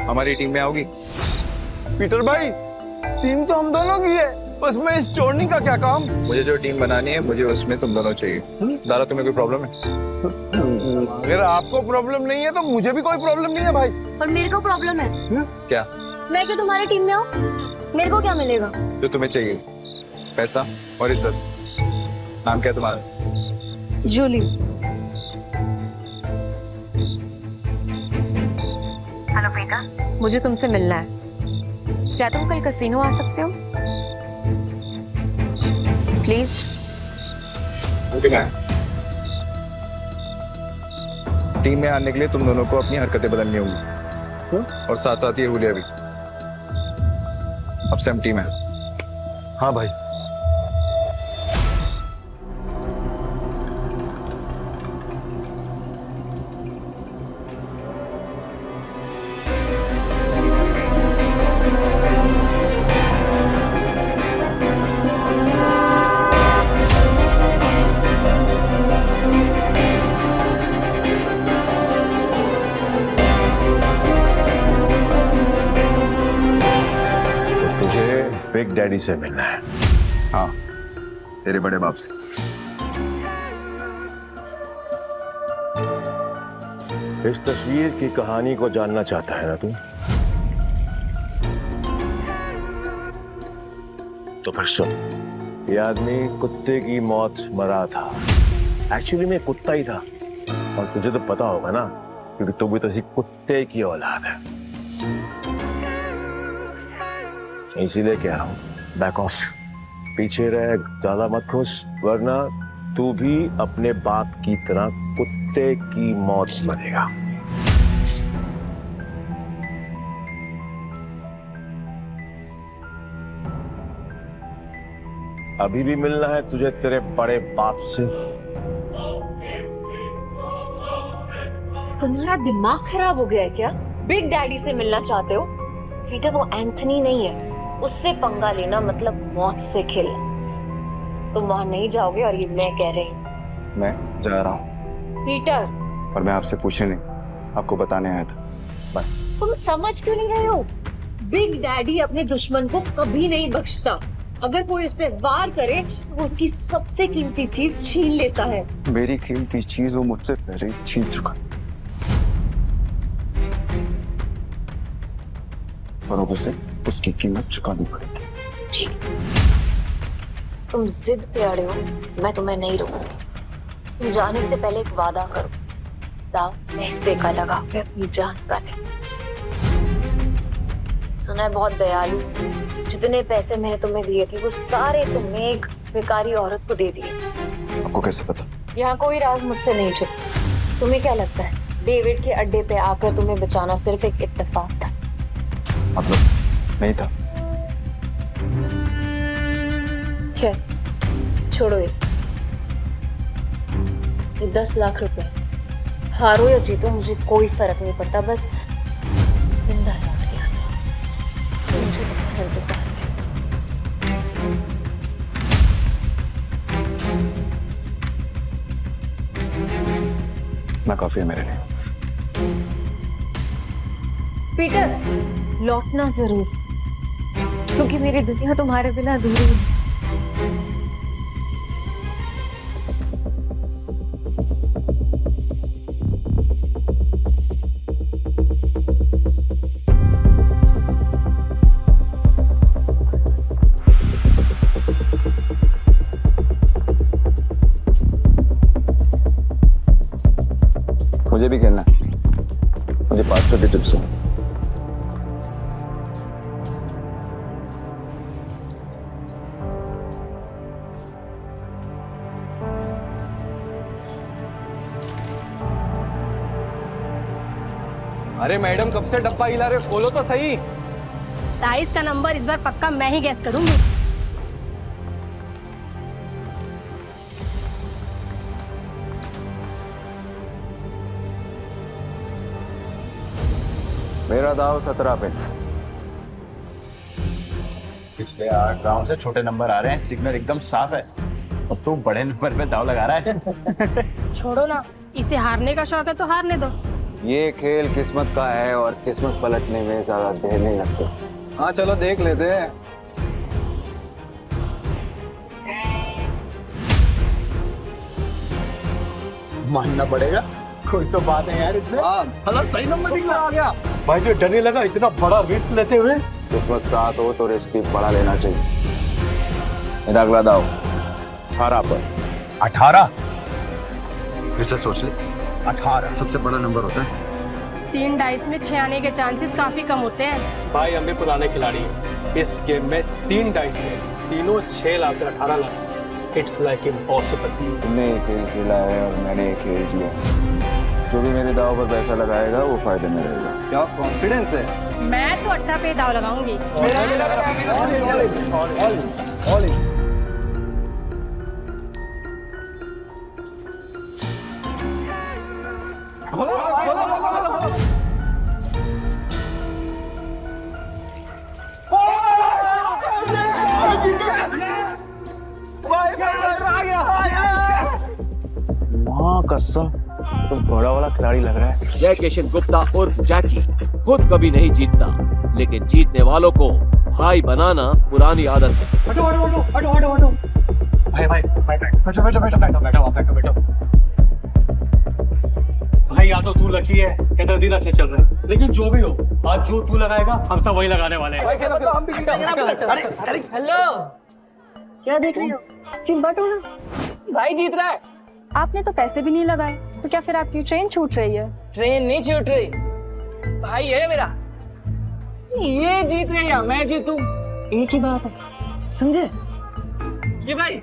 हमारी टीम में आओगी? पीटर भाई, टीम तो हम दोनों की है, बस मैं इस चोरनी का क्या काम? मुझे जो टीम बनानी है, मुझे उसमें तुम दोनों चाहिए। दादा, तुम्हें कोई प्रॉब्लम है? अगर आपको प्रॉब्लम नहीं है तो मुझे भी कोई प्रॉब्लम नहीं है भाई। और मेरे को प्रॉब्लम है। क्या? मैं क्यों तुम्हारी टीम में आऊँ? मेरे को क्या मिलेगा? जो तुम्हें चाहिए, पैसा और इज्जत। नाम क्या है तुम्हारा? जूली। हेलो बेटा, मुझे तुमसे मिलना है। क्या तुम कल कैसीनो आ सकते हो? प्लीज। टीम में आने के लिए तुम दोनों को अपनी हरकतें बदलनी होंगी, और साथ साथ ये हुलिया भी। अब से हम टीम है। हाँ भाई। बिग डैडी से मिलना है। हाँ, तेरे बड़े बाप से। इस तस्वीर की कहानी को जानना चाहता है ना तू? तो फिर सुन, ये आदमी कुत्ते की मौत मरा था। एक्चुअली में कुत्ता ही था, और तुझे तो पता होगा ना, क्योंकि तू भी तो कुत्ते की औलाद है। इसीलिए कह रहा हूं, बैक ऑफ, पीछे रह, ज्यादा मत खुश, वरना तू भी अपने बाप की तरह कुत्ते की मौत मरेगा। अभी भी मिलना है तुझे तेरे बड़े बाप से? तुम्हारा दिमाग खराब हो गया है क्या? बिग डैडी से मिलना चाहते हो? पीटर, वो एंथनी नहीं है, उससे पंगा लेना मतलब मौत से खेलना। तुम वहां नहीं जाओगे, और ये मैं कह रही हूँ। मैं जा रहा हूँ। पीटर, और मैं आपसे पूछने नहीं, आपको बताने आया था। बाय। तुम समझ क्यों नहीं रहे हो? बिग डैडी अपने दुश्मन को कभी नहीं बख्शता। अगर कोई इस पे वार करे तो उसकी सबसे कीमती चीज छीन लेता है। मेरी कीमती चीज वो मुझसे पहले ही छीन चुका, और अब उसे उसकी कीमत चुकानी पड़ेगी। ठीक, तुम जिद पे अड़े हो, मैं तुम्हें नहीं रोकूंगी। तुम जाने से पहले एक वादा करो, दाव पैसे का लगा के अपनी जान का नहीं। सुना है बहुत दयालु, जितने पैसे मैंने तुम्हें दिए थे वो सारे तुमने एक बेकारी औरत को दे दिए। आपको कैसे पता? यहाँ कोई राज मुझसे नहीं छुपता। तुम्हें क्या लगता है डेविड के अड्डे पे आकर तुम्हें बचाना सिर्फ एक इत्तेफाक था? मतलब नहीं था। खैर, छोड़ो इस। ये 10 लाख रुपए, हारो या जीतो मुझे कोई फर्क नहीं पड़ता, बस जिंदा लौट के आना। तो मुझे तुम्हारा इंतजार है। ना काफी है मेरे लिए। पीटर, लौटना जरूर, क्योंकि मेरी दुनिया तुम्हारे बिना अधूरी है। मुझे भी खेलना है, मुझे 500 की टिप्स है। अरे मैडम, कब से डब्बा हिला रहे हो? खोलो तो सही। 23 का नंबर इस बार पक्का मैं ही गैस करूंगी। मेरा दाव 17 पे। पिछले 8 राउंड से छोटे नंबर आ रहे हैं, सिग्नल एकदम साफ है। अब तू बड़े नंबर पे दाव लगा रहा है। छोड़ो ना, इसे हारने का शौक है तो हारने दो। ये खेल किस्मत का है और किस्मत पलटने में ज्यादा देर नहीं लगती। हाँ चलो देख लेते हैं। मानना पड़ेगा, कोई तो बात है यार इसमें। हाँ सही नंबर निकला आ गया। भाई जो डर नहीं लगा इतना बड़ा रिस्क लेते हुए। किस्मत साथ हो तो रिस्क भी बड़ा लेना चाहिए। मेरा अगला दाव 18 पर। 18? फिर से सोच ले, 18 सबसे बड़ा नंबर होता है। 3 डाइस में 6 आने के चांसेस काफी कम होते हैं। भाई हम भी पुराने खिलाड़ी हैं। इस गेम में 3 डाइस में तीनों 6 lakh 18 lakh. It's like impossible. तुमने एक खेल खेला है और मैंने एक खेल जिया। जो भी मेरे दाव पर पैसा लगाएगा वो फायदे में रहेगा। क्या कॉन्फिडेंस है? मैं तो 18 पे दाव लगाऊंगी। माँ कसम, तो बड़ा वाला खिलाड़ी लग रहा है। जय किशन गुप्ता उर्फ जैकी खुद कभी नहीं जीतता, लेकिन जीतने वालों को भाई बनाना पुरानी आदत है। हटो हटो हटो हटो हटो हटो। भाई भाई बैठो बैठो बैठो बैठो बैठो बैठो बैठो। भाई या तो तू लकी है या तेरा दिन अच्छे चल रहे हैं, लेकिन जो भी हो आज जो तू लगाएगा हम सब वही लगाने वाले हैं। हम भी जीतेंगे ना। हेलो, क्या देख रही हो? चिंबाटो ना, भाई जीत रहा है। आपने तो पैसे भी नहीं लगाए, तो क्या फिर आपकी ट्रेन छूट रही है? ट्रेन नहीं छूट रही, भाई है मेरा। ये जीत रहे या मैं जीतूं, एक ही बात है, समझे? ये भाई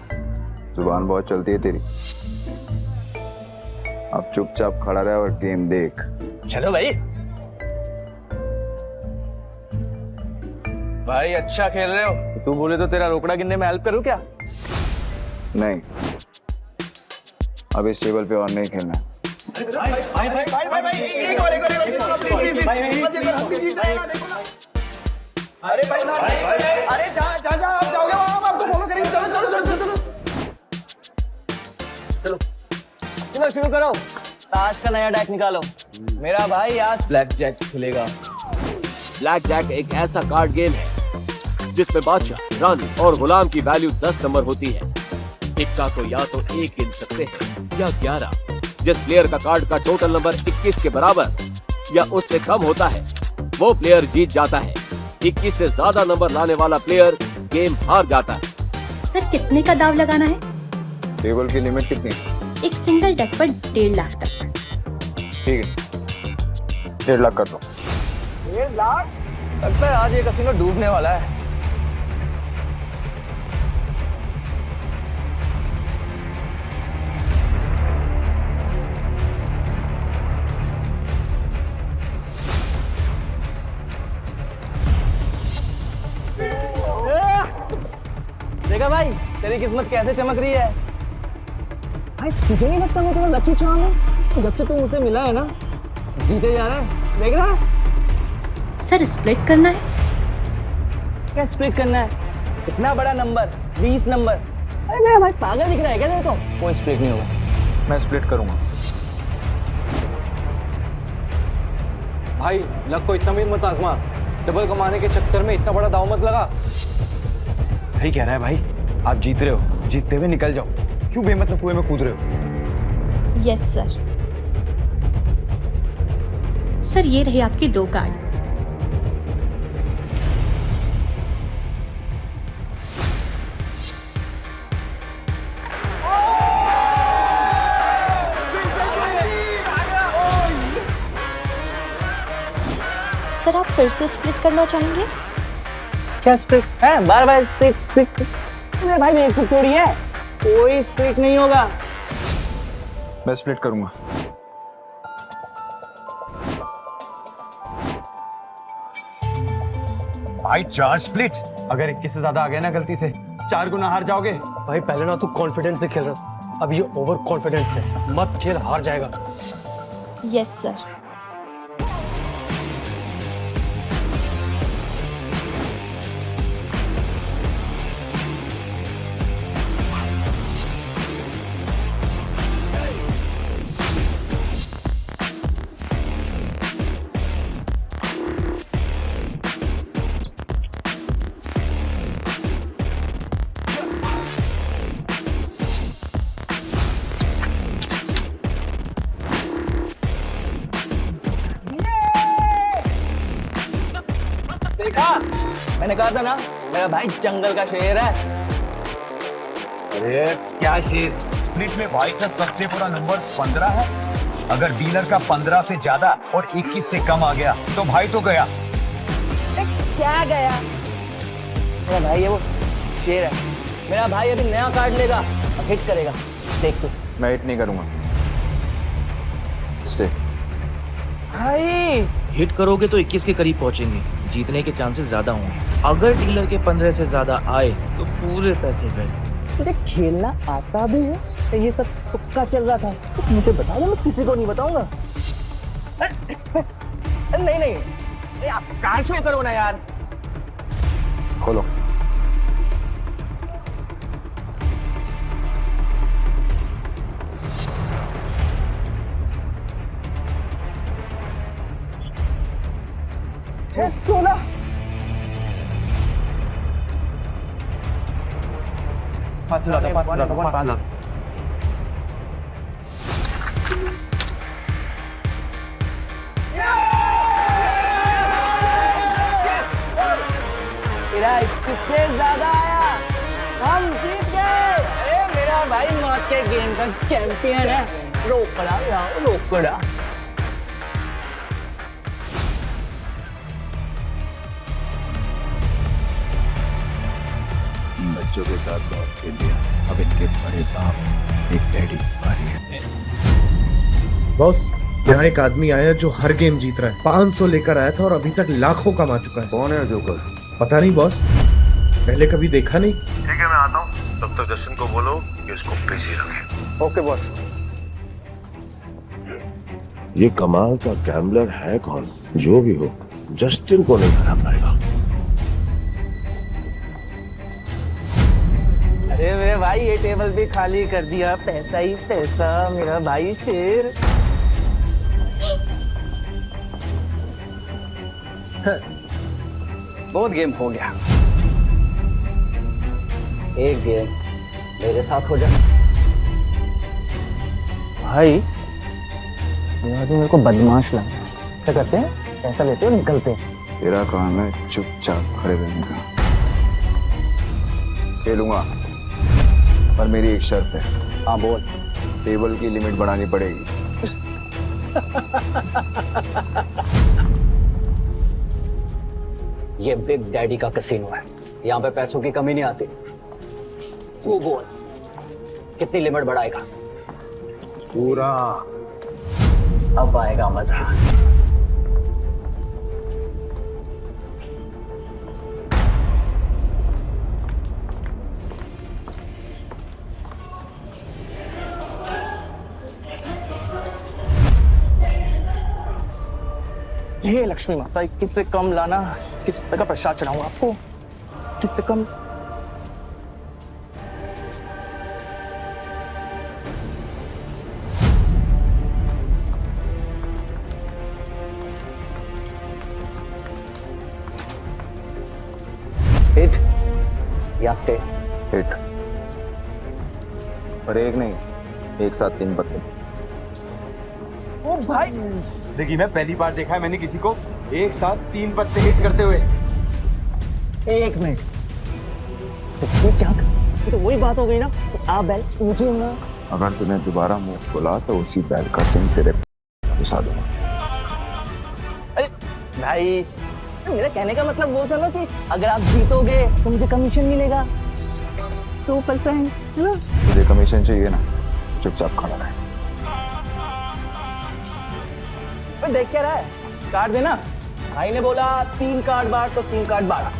जुबान बहुत चलती है तेरी। अब चुपचाप खड़ा रहे और गेम देख। चलो भाई। भाई अच्छा खेल रहे हो। तू बोले तो तेरा रोकड़ा गिनने में हेल्प करूं क्या? नहीं, अब इस टेबल पे और नहीं खेलना। अरे जा आप जाओगे वहां, हम आपको फॉलो करेंगे। चलो शुरू करो। ताश का नया डेक निकालो। मेरा भाई आज ब्लैक जैक खेलेगा। ब्लैक जैक एक ऐसा कार्ड गेम है जिसमें बादशाह, रानी और गुलाम की वैल्यू 10 नंबर होती है। इक्का को या तो 1 गिन सकते हैं या 11। जिस प्लेयर का कार्ड का टोटल नंबर 21 के बराबर या उससे कम होता है वो प्लेयर जीत जाता है। 21 से ज्यादा नंबर लाने वाला प्लेयर गेम हार जाता है। सर कितने का दाव लगाना है? टेबल की लिमिट कितनी? एक सिंगल डेक पर 1.5 लाख तक। ठीक है, 1.5 लाख कर दो। 1.5 लाख? लगता है आज ये कसिनो डूबने वाला है। देखा भाई, तेरी किस्मत कैसे चमक रही है। भाई तुझे नहीं लगता मैं तेरा लकी चार्म हूँ? जब से तू मुझसे मिला है ना, जीते जा रहा है। देख रहा है? सर स्प्लिट करना है? क्या स्प्लिट करना है? इतना बड़ा नंबर, 20 नंबर। अरे मेरा भाई पागल दिख रहा है क्या तेरे को? कोई स्प्लिट नहीं होगा। मैं स्प्लिट करूंगा। भाई लक को इतना भी मत आजमा। डबल कमाने के चक्कर में इतना बड़ा दाव मत लगा। सही कह रहा है भाई, आप जीत रहे हो, जीतते हुए निकल जाओ। क्यों बेमतलब कुएं में कूद रहे हो? Yes sir. सर ये रहे आपके 2 कार्ड। सर आप फिर से स्प्लिट करना चाहेंगे? क्या स्प्लिट है? बार बार स्प्लिट। अरे भाई मेरी खुद थोड़ी है, कोई स्प्लिट नहीं होगा। मैं स्प्लिट करूंगा। भाई 4 स्प्लिट। अगर 21 से ज्यादा आ गए ना गलती से, 4 गुना हार जाओगे। भाई पहले ना तू कॉन्फिडेंस से खेल रहा, अब ये ओवर कॉन्फिडेंस है। मत खेल, हार जाएगा। Yes sir. देखा, मैंने कहा था ना मेरा भाई जंगल का शेर है। अरे क्या शेर, स्प्लिट में भाई का सबसे बड़ा नंबर 15 है। अगर डीलर का 15 से ज्यादा और 21 से कम आ गया तो भाई तो गया। क्या गया? मेरा भाई है वो शेर है। मेरा भाई अभी नया कार्ड लेगा और हिट करेगा, देख तू। मैं हिट नहीं करूंगा। स्टे। भाई हिट करोगे तो 21 के करीब पहुंचेंगे, जीतने के चांसेस ज्यादा होंगे। अगर डीलर के 15 से ज्यादा आए तो पूरे पैसे गए। तुझे खेलना आता भी है तो ये सब तुक्का चल रहा था? तो मुझे बता दो, मैं किसी को नहीं बताऊंगा। नहीं नहीं, आप कार्ड शो करो ना यार। खोलो। सोना पाँच लाख। तेरा 21 से ज्यादा आया, हम जीत गए। अरे मेरा भाई मौत के गेम का चैंपियन है। रोकड़ा यार, रोकड़ा। बच्चों के साथ बहुत खेल लिया, अब इनके बड़े बाप एक डैडी की बारी है। बॉस, यहाँ एक आदमी आया जो हर गेम जीत रहा है। 500 लेकर आया था और अभी तक लाखों कमा चुका है। कौन है जोकर? पता नहीं बॉस, पहले कभी देखा नहीं। ठीक है, मैं आता हूँ। तब तक जस्टिन को बोलो कि उसको बिजी रखे। Okay boss. ये कमाल का गैम्बलर है कौन? जो भी हो, जस्टिन को नहीं हरा पाएगा। अरे मेरे भाई, ये टेबल भी खाली कर दिया। पैसा ही पैसा, मेरा भाई शेर। सर, बहुत गेम हो गया। एक गेम मेरे साथ हो जाए। भाई ये आदमी मेरे को बदमाश लगा। क्या करते हैं? पैसा लेते हो, निकलते हैं। तेरा काम है चुपचाप खड़े रहने का। खेलूंगा, पर मेरी एक शर्त है। हाँ बोल। टेबल की लिमिट बढ़ानी पड़ेगी। ये बिग डैडी का कैसीनो है, यहाँ पे पैसों की कमी नहीं आती। तू बोल, कितनी लिमिट बढ़ाएगा? पूरा। अब आएगा मजा। ये लक्ष्मी माता, 21 से कम लाना। 21 रुपए का प्रसाद चढ़ाऊंगा आपको। 21 से कम। हिट या स्टे? हिट। पर एक नहीं, एक साथ 3 पत्ते। ओ भाई, देखिए, मैं पहली बार देखा है मैंने किसी को एक साथ 3 पत्ते हिट करते हुए। एक मिनट, तो क्या? ये तो वही बात हो गई ना। आ बैल मुझे ना। अगर तूने दोबारा मुंह खोला तो उसी बैल का सिंह तेरे घुसा दूंगा। अरे भाई, मेरा कहने का मतलब वो था ना कि अगर आप जीतोगे तो मुझे कमीशन मिलेगा 2%, है ना? तुझे कमीशन चाहिए ना, चुपचाप खड़ा रहे। देख क्या रहा है? कार्ड देना। भाई ने बोला 3 कार्ड बार तो 3 कार्ड बार।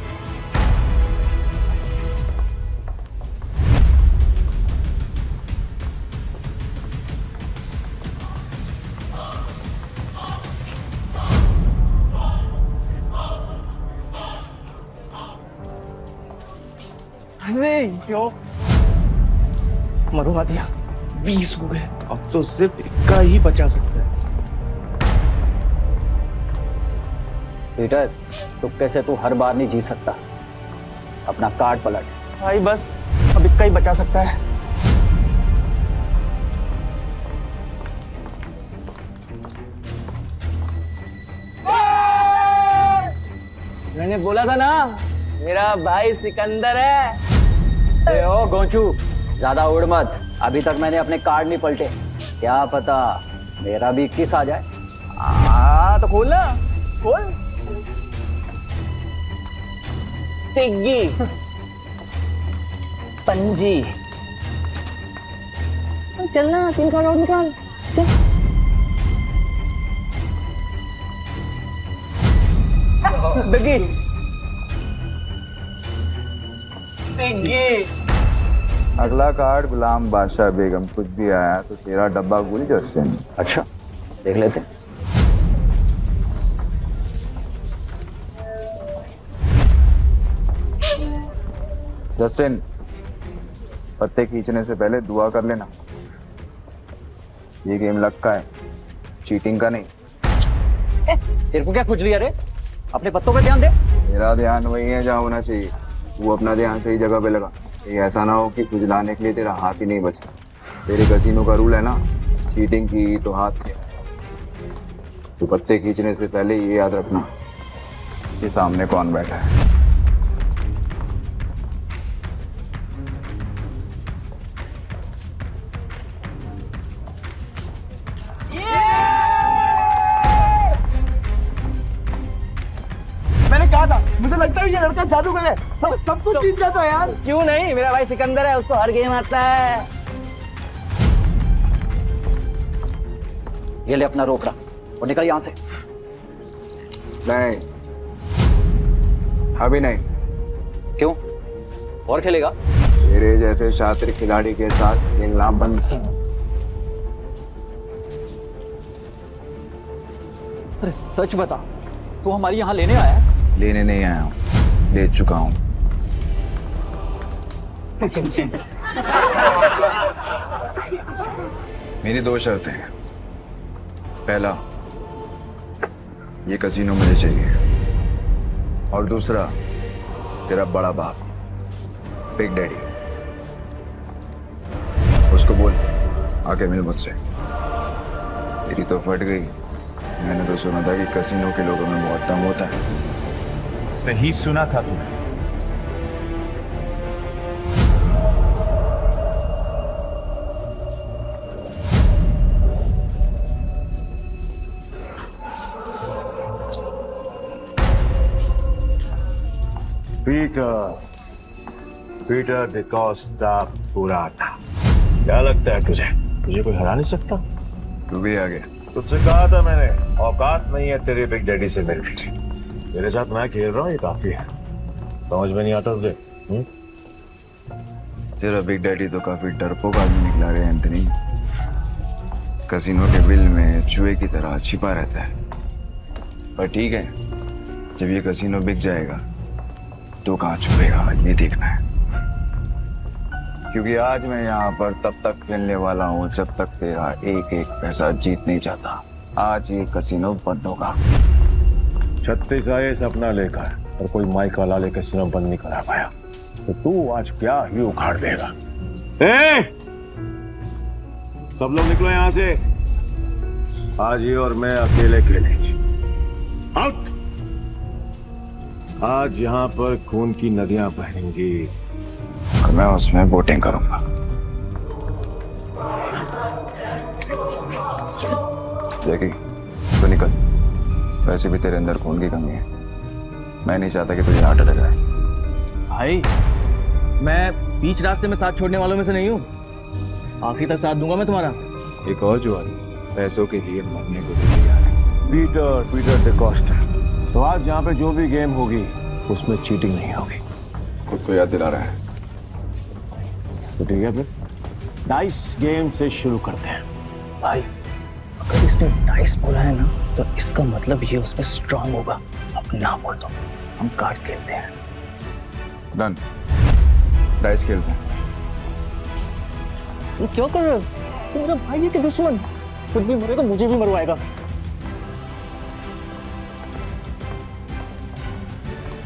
अरे यो, मरूंगा दिया। 20 हो गए, अब तो सिर्फ इक्का ही बचा सकता है। पीटर, तुक्के से तू हर बार नहीं जीत सकता। अपना कार्ड पलट। भाई बस, अब इक्का ही बचा सकता है। मैंने बोला था ना, मेरा भाई सिकंदर है। ए ओ गोंचू, ज्यादा उड़ मत, अभी तक मैंने अपने कार्ड नहीं पलटे, क्या पता मेरा भी 21 आ जाए। तो खोल ना, खोल। तिग्गी, पंजी, चलना 3 कार्ड और निकाल, चल। तिग्गी, तिग्गी। अगला कार्ड गुलाम बादशाह बेगम। कुछ भी आया तो तेरा डब्बा गुल जस्टिन। अच्छा, देख लेते हैं। जस्टिन, पत्ते खींचने से पहले दुआ कर लेना। ये गेम लक का है, चीटिंग का नहीं। तेरे को क्या खुजली है रे? अपने पत्तों पे ध्यान दे। मेरा ध्यान वही है जहाँ होना चाहिए। वो अपना ध्यान सही जगह पे लगा। ये ऐसा ना हो कि खुजलाने के लिए तेरा हाथ ही नहीं बचा। तेरे कसीनो का रूल है ना, चीटिंग की तो हाथ से। तो पत्ते खींचने से पहले ये याद रखना कि सामने कौन बैठा है। मैंने कहा था, मुझे लगता है ये लड़का जादू करे, सब कुछ जीत जाता है यार। क्यों नहीं, मेरा भाई सिकंदर है, उसको हर गेम आता है। ये ले अपना रोकड़ा और निकल यहाँ से। नहीं, अभी नहीं। क्यों? और खेलेगा? तेरे जैसे शातिर खिलाड़ी के साथ खेलना बंद। अरे सच बता, तू हमारी यहाँ लेने आया है? लेने नहीं आया हूँ, ले चुका हूँ। मेरी 2 शर्तें हैं। पहला, ये कसीनो मुझे चाहिए, और दूसरा, तेरा बड़ा बाप बिग डैडी, उसको बोल आके मिल मुझसे। तेरी तो फट गई। मैंने तो सुना था कि कसीनो के लोगों में बहुत दम होता है। सही सुना था तूने। पीटर डिकोस्टा पुराना। क्या लगता है तुझे कोई हरा नहीं सकता? तू भी आ गया। तुझसे कहा था मैंने, औकात नहीं है तेरे बिग डैडी से मिलने की। मेरे साथ मैं खेल रहा हूँ, ये काफी है। समझ में नहीं आता तुझे? तेरा बिग डैडी तो काफी डरपोक आदमी निकला रे एंथनी। कसीनो के बिल में चूहे की तरह छिपा रहता है। पर ठीक है, जब ये कसीनो बिक जाएगा तो कहाँ छुपेगा ये देखना है। क्योंकि आज मैं यहाँ पर तब तक खेलने वाला हूँ जब तक तेरा एक एक पैसा जीत नहीं जाता। आज ये कसीनो बंद होगा। 36 आए सपना लेकर और कोई माइक वाला ले कसीनो बंद नहीं करा पाया, तो तू आज क्या ही उखाड़ देगा। सब लोग निकलो यहाँ से। आज ये और मैं अकेले खेलेंगे। आउट। आज यहाँ पर खून की नदियां बहेंगी और मैं उसमें वोटिंग करूंगा। जैकी, तो निकल। वैसे भी तेरे अंदर खून की कमी है। मैं नहीं चाहता कि तुझे हार्ट अटैक आए। भाई, मैं बीच रास्ते में साथ छोड़ने वालों में से नहीं हूँ। आखिरी तक साथ दूंगा मैं तुम्हारा। एक और जुआरी पैसों के लिए मरने को भी तैयार है। पीटर डिकोस्टा। तो आज यहाँ पे जो भी गेम होगी उसमें चीटिंग नहीं होगी। खुद को याद दिला रहा है। तो ठीक है, फिर डाइस गेम से शुरू करते हैं। भाई, अगर इसने डाइस बोला है ना, तो इसका मतलब ये उसमें स्ट्रांग होगा। अब ना बोल दो, हम कार्ड खेलते हैं। डन, डाइस खेलते हैं। तुम क्यों कर रहे हो? तुम मेरा भाई है कि दुश्मन? खुद भी मरेगा, मुझे भी मरवाएगा।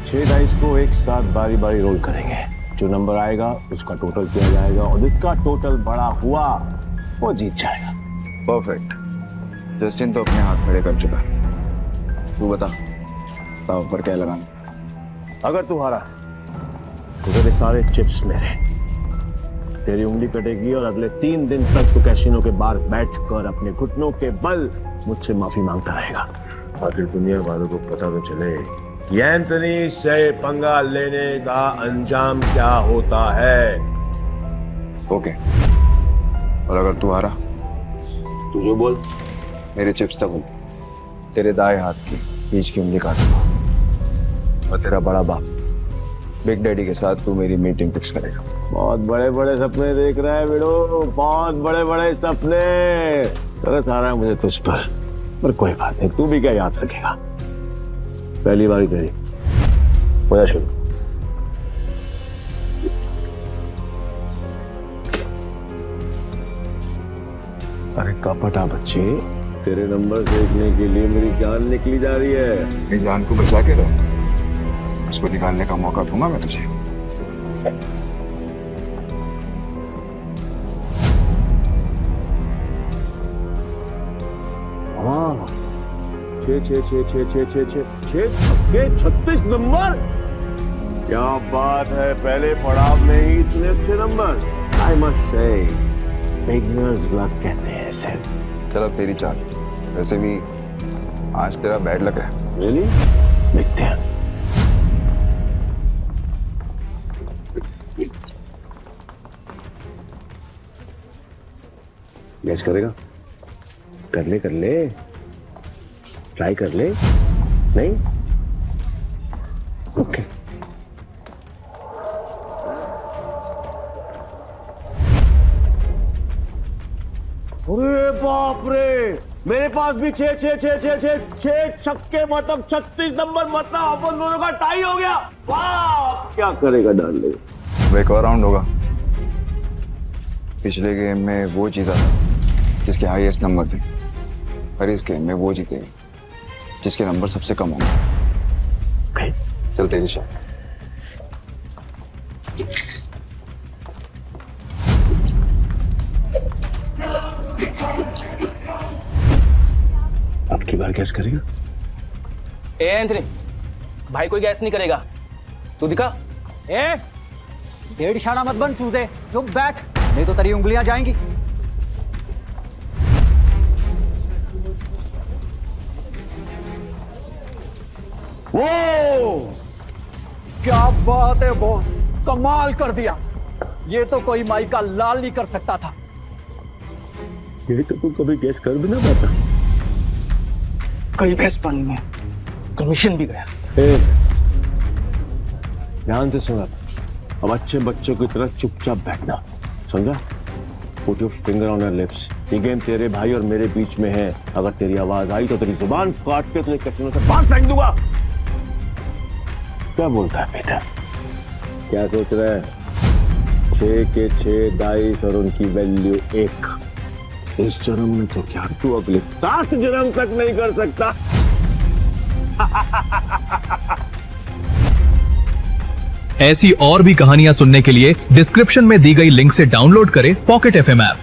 6 डाइस को एक साथ बारी बारी रोल करेंगे। जो नंबर आएगा उसका टोटल किया जाएगा और जिसका टोटल बड़ा हुआ वो जीत जाएगा। परफेक्ट। जस्टिन तो अपने हाथ खड़े कर चुका है। तू बता, दाव पर क्या लगाना? अगर तू हारा तो तेरे सारे चिप्स मेरे, तेरी उंगली कटेगी और अगले 3 दिन तक तू कैसीनो के बाहर बैठकर अपने घुटनों के बल मुझसे माफी मांगता रहेगा। आखिर दुनिया वालों को पता तो चले कि एंथनी से पंगा लेने का अंजाम क्या होता है। ओके, और अगर तू हारा तू जो बोल, मेरे चिप्स तक तेरे दाएं हाथ की बीच की उंगली काटूंगा, और तेरा बड़ा बाप बिग डैडी के साथ तू मेरी मीटिंग फिक्स करेगा। बहुत बड़े बड़े सपने देख रहा है बिड़ो, बहुत बड़े बड़े सपने। तरस आ रहा है मुझे तुझ पर कोई बात नहीं, तू भी क्या याद रखेगा। पहली बारी तेरी, हो जा शुरू। अरे कपटा बच्चे, तेरे नंबर देखने के लिए मेरी जान निकली जा रही है। मेरी जान को बचा के रहो, उसको निकालने का मौका दूंगा मैं तुझे। हाँ, 36 नंबर, क्या बात है। पहले पड़ाव में ही इतने अच्छे number. I must say beginners luck कहते हैं इसे। चलो तेरी चाल, वैसे भी आज तेरा बैड लक है। रियली? देखते हैं। गैस करेगा? कर ले, ट्राई कर ले। नहीं? ओके। अरे बाप रे, मेरे पास भी 6 छक्के, मतलब 36 नंबर, मतलब अपन दोनों का टाई हो गया। वाह, क्या करेगा डार्लिंग? अब एक और राउंड होगा। पिछले गेम में वो जीता था जिसके हाईएस्ट नंबर थे, और इस गेम में वो जीतेगा जिसके नंबर सबसे कम होंगे। चल तेरी शॉट। अब की बार गैस करेगा? ए एंथनी, भाई कोई गैस नहीं करेगा, तू दिखा। ए, डेढ़ इशारा मत बन चूजे, चुप बैठ, नहीं तो तेरी उंगलियां जाएंगी। वो क्या बात है बॉस, कमाल कर दिया। ये तो कोई माई का लाल नहीं कर सकता था। ये तो तू कभी गैस कर भी ना पाता। कई भैंस पानी में, कमीशन भी गया। ध्यान से सुना, अब अच्छे बच्चों की तरह चुपचाप बैठना, समझा? Put your finger on your lips. ये गेम तेरे भाई और मेरे बीच में है। अगर तेरी आवाज आई तो तेरी जुबान काट के तुझे कैसीनो से बाहर फेंक दूंगा। क्या बोलता है बेटा? क्या सोच रहा है? 6 के 6 डाइस और उनकी वैल्यू 1। इस जन्म में तो क्या, तू अगले 7 जन्म तक नहीं कर सकता। ऐसी और भी कहानियां सुनने के लिए डिस्क्रिप्शन में दी गई लिंक से डाउनलोड करें पॉकेट FM ऐप।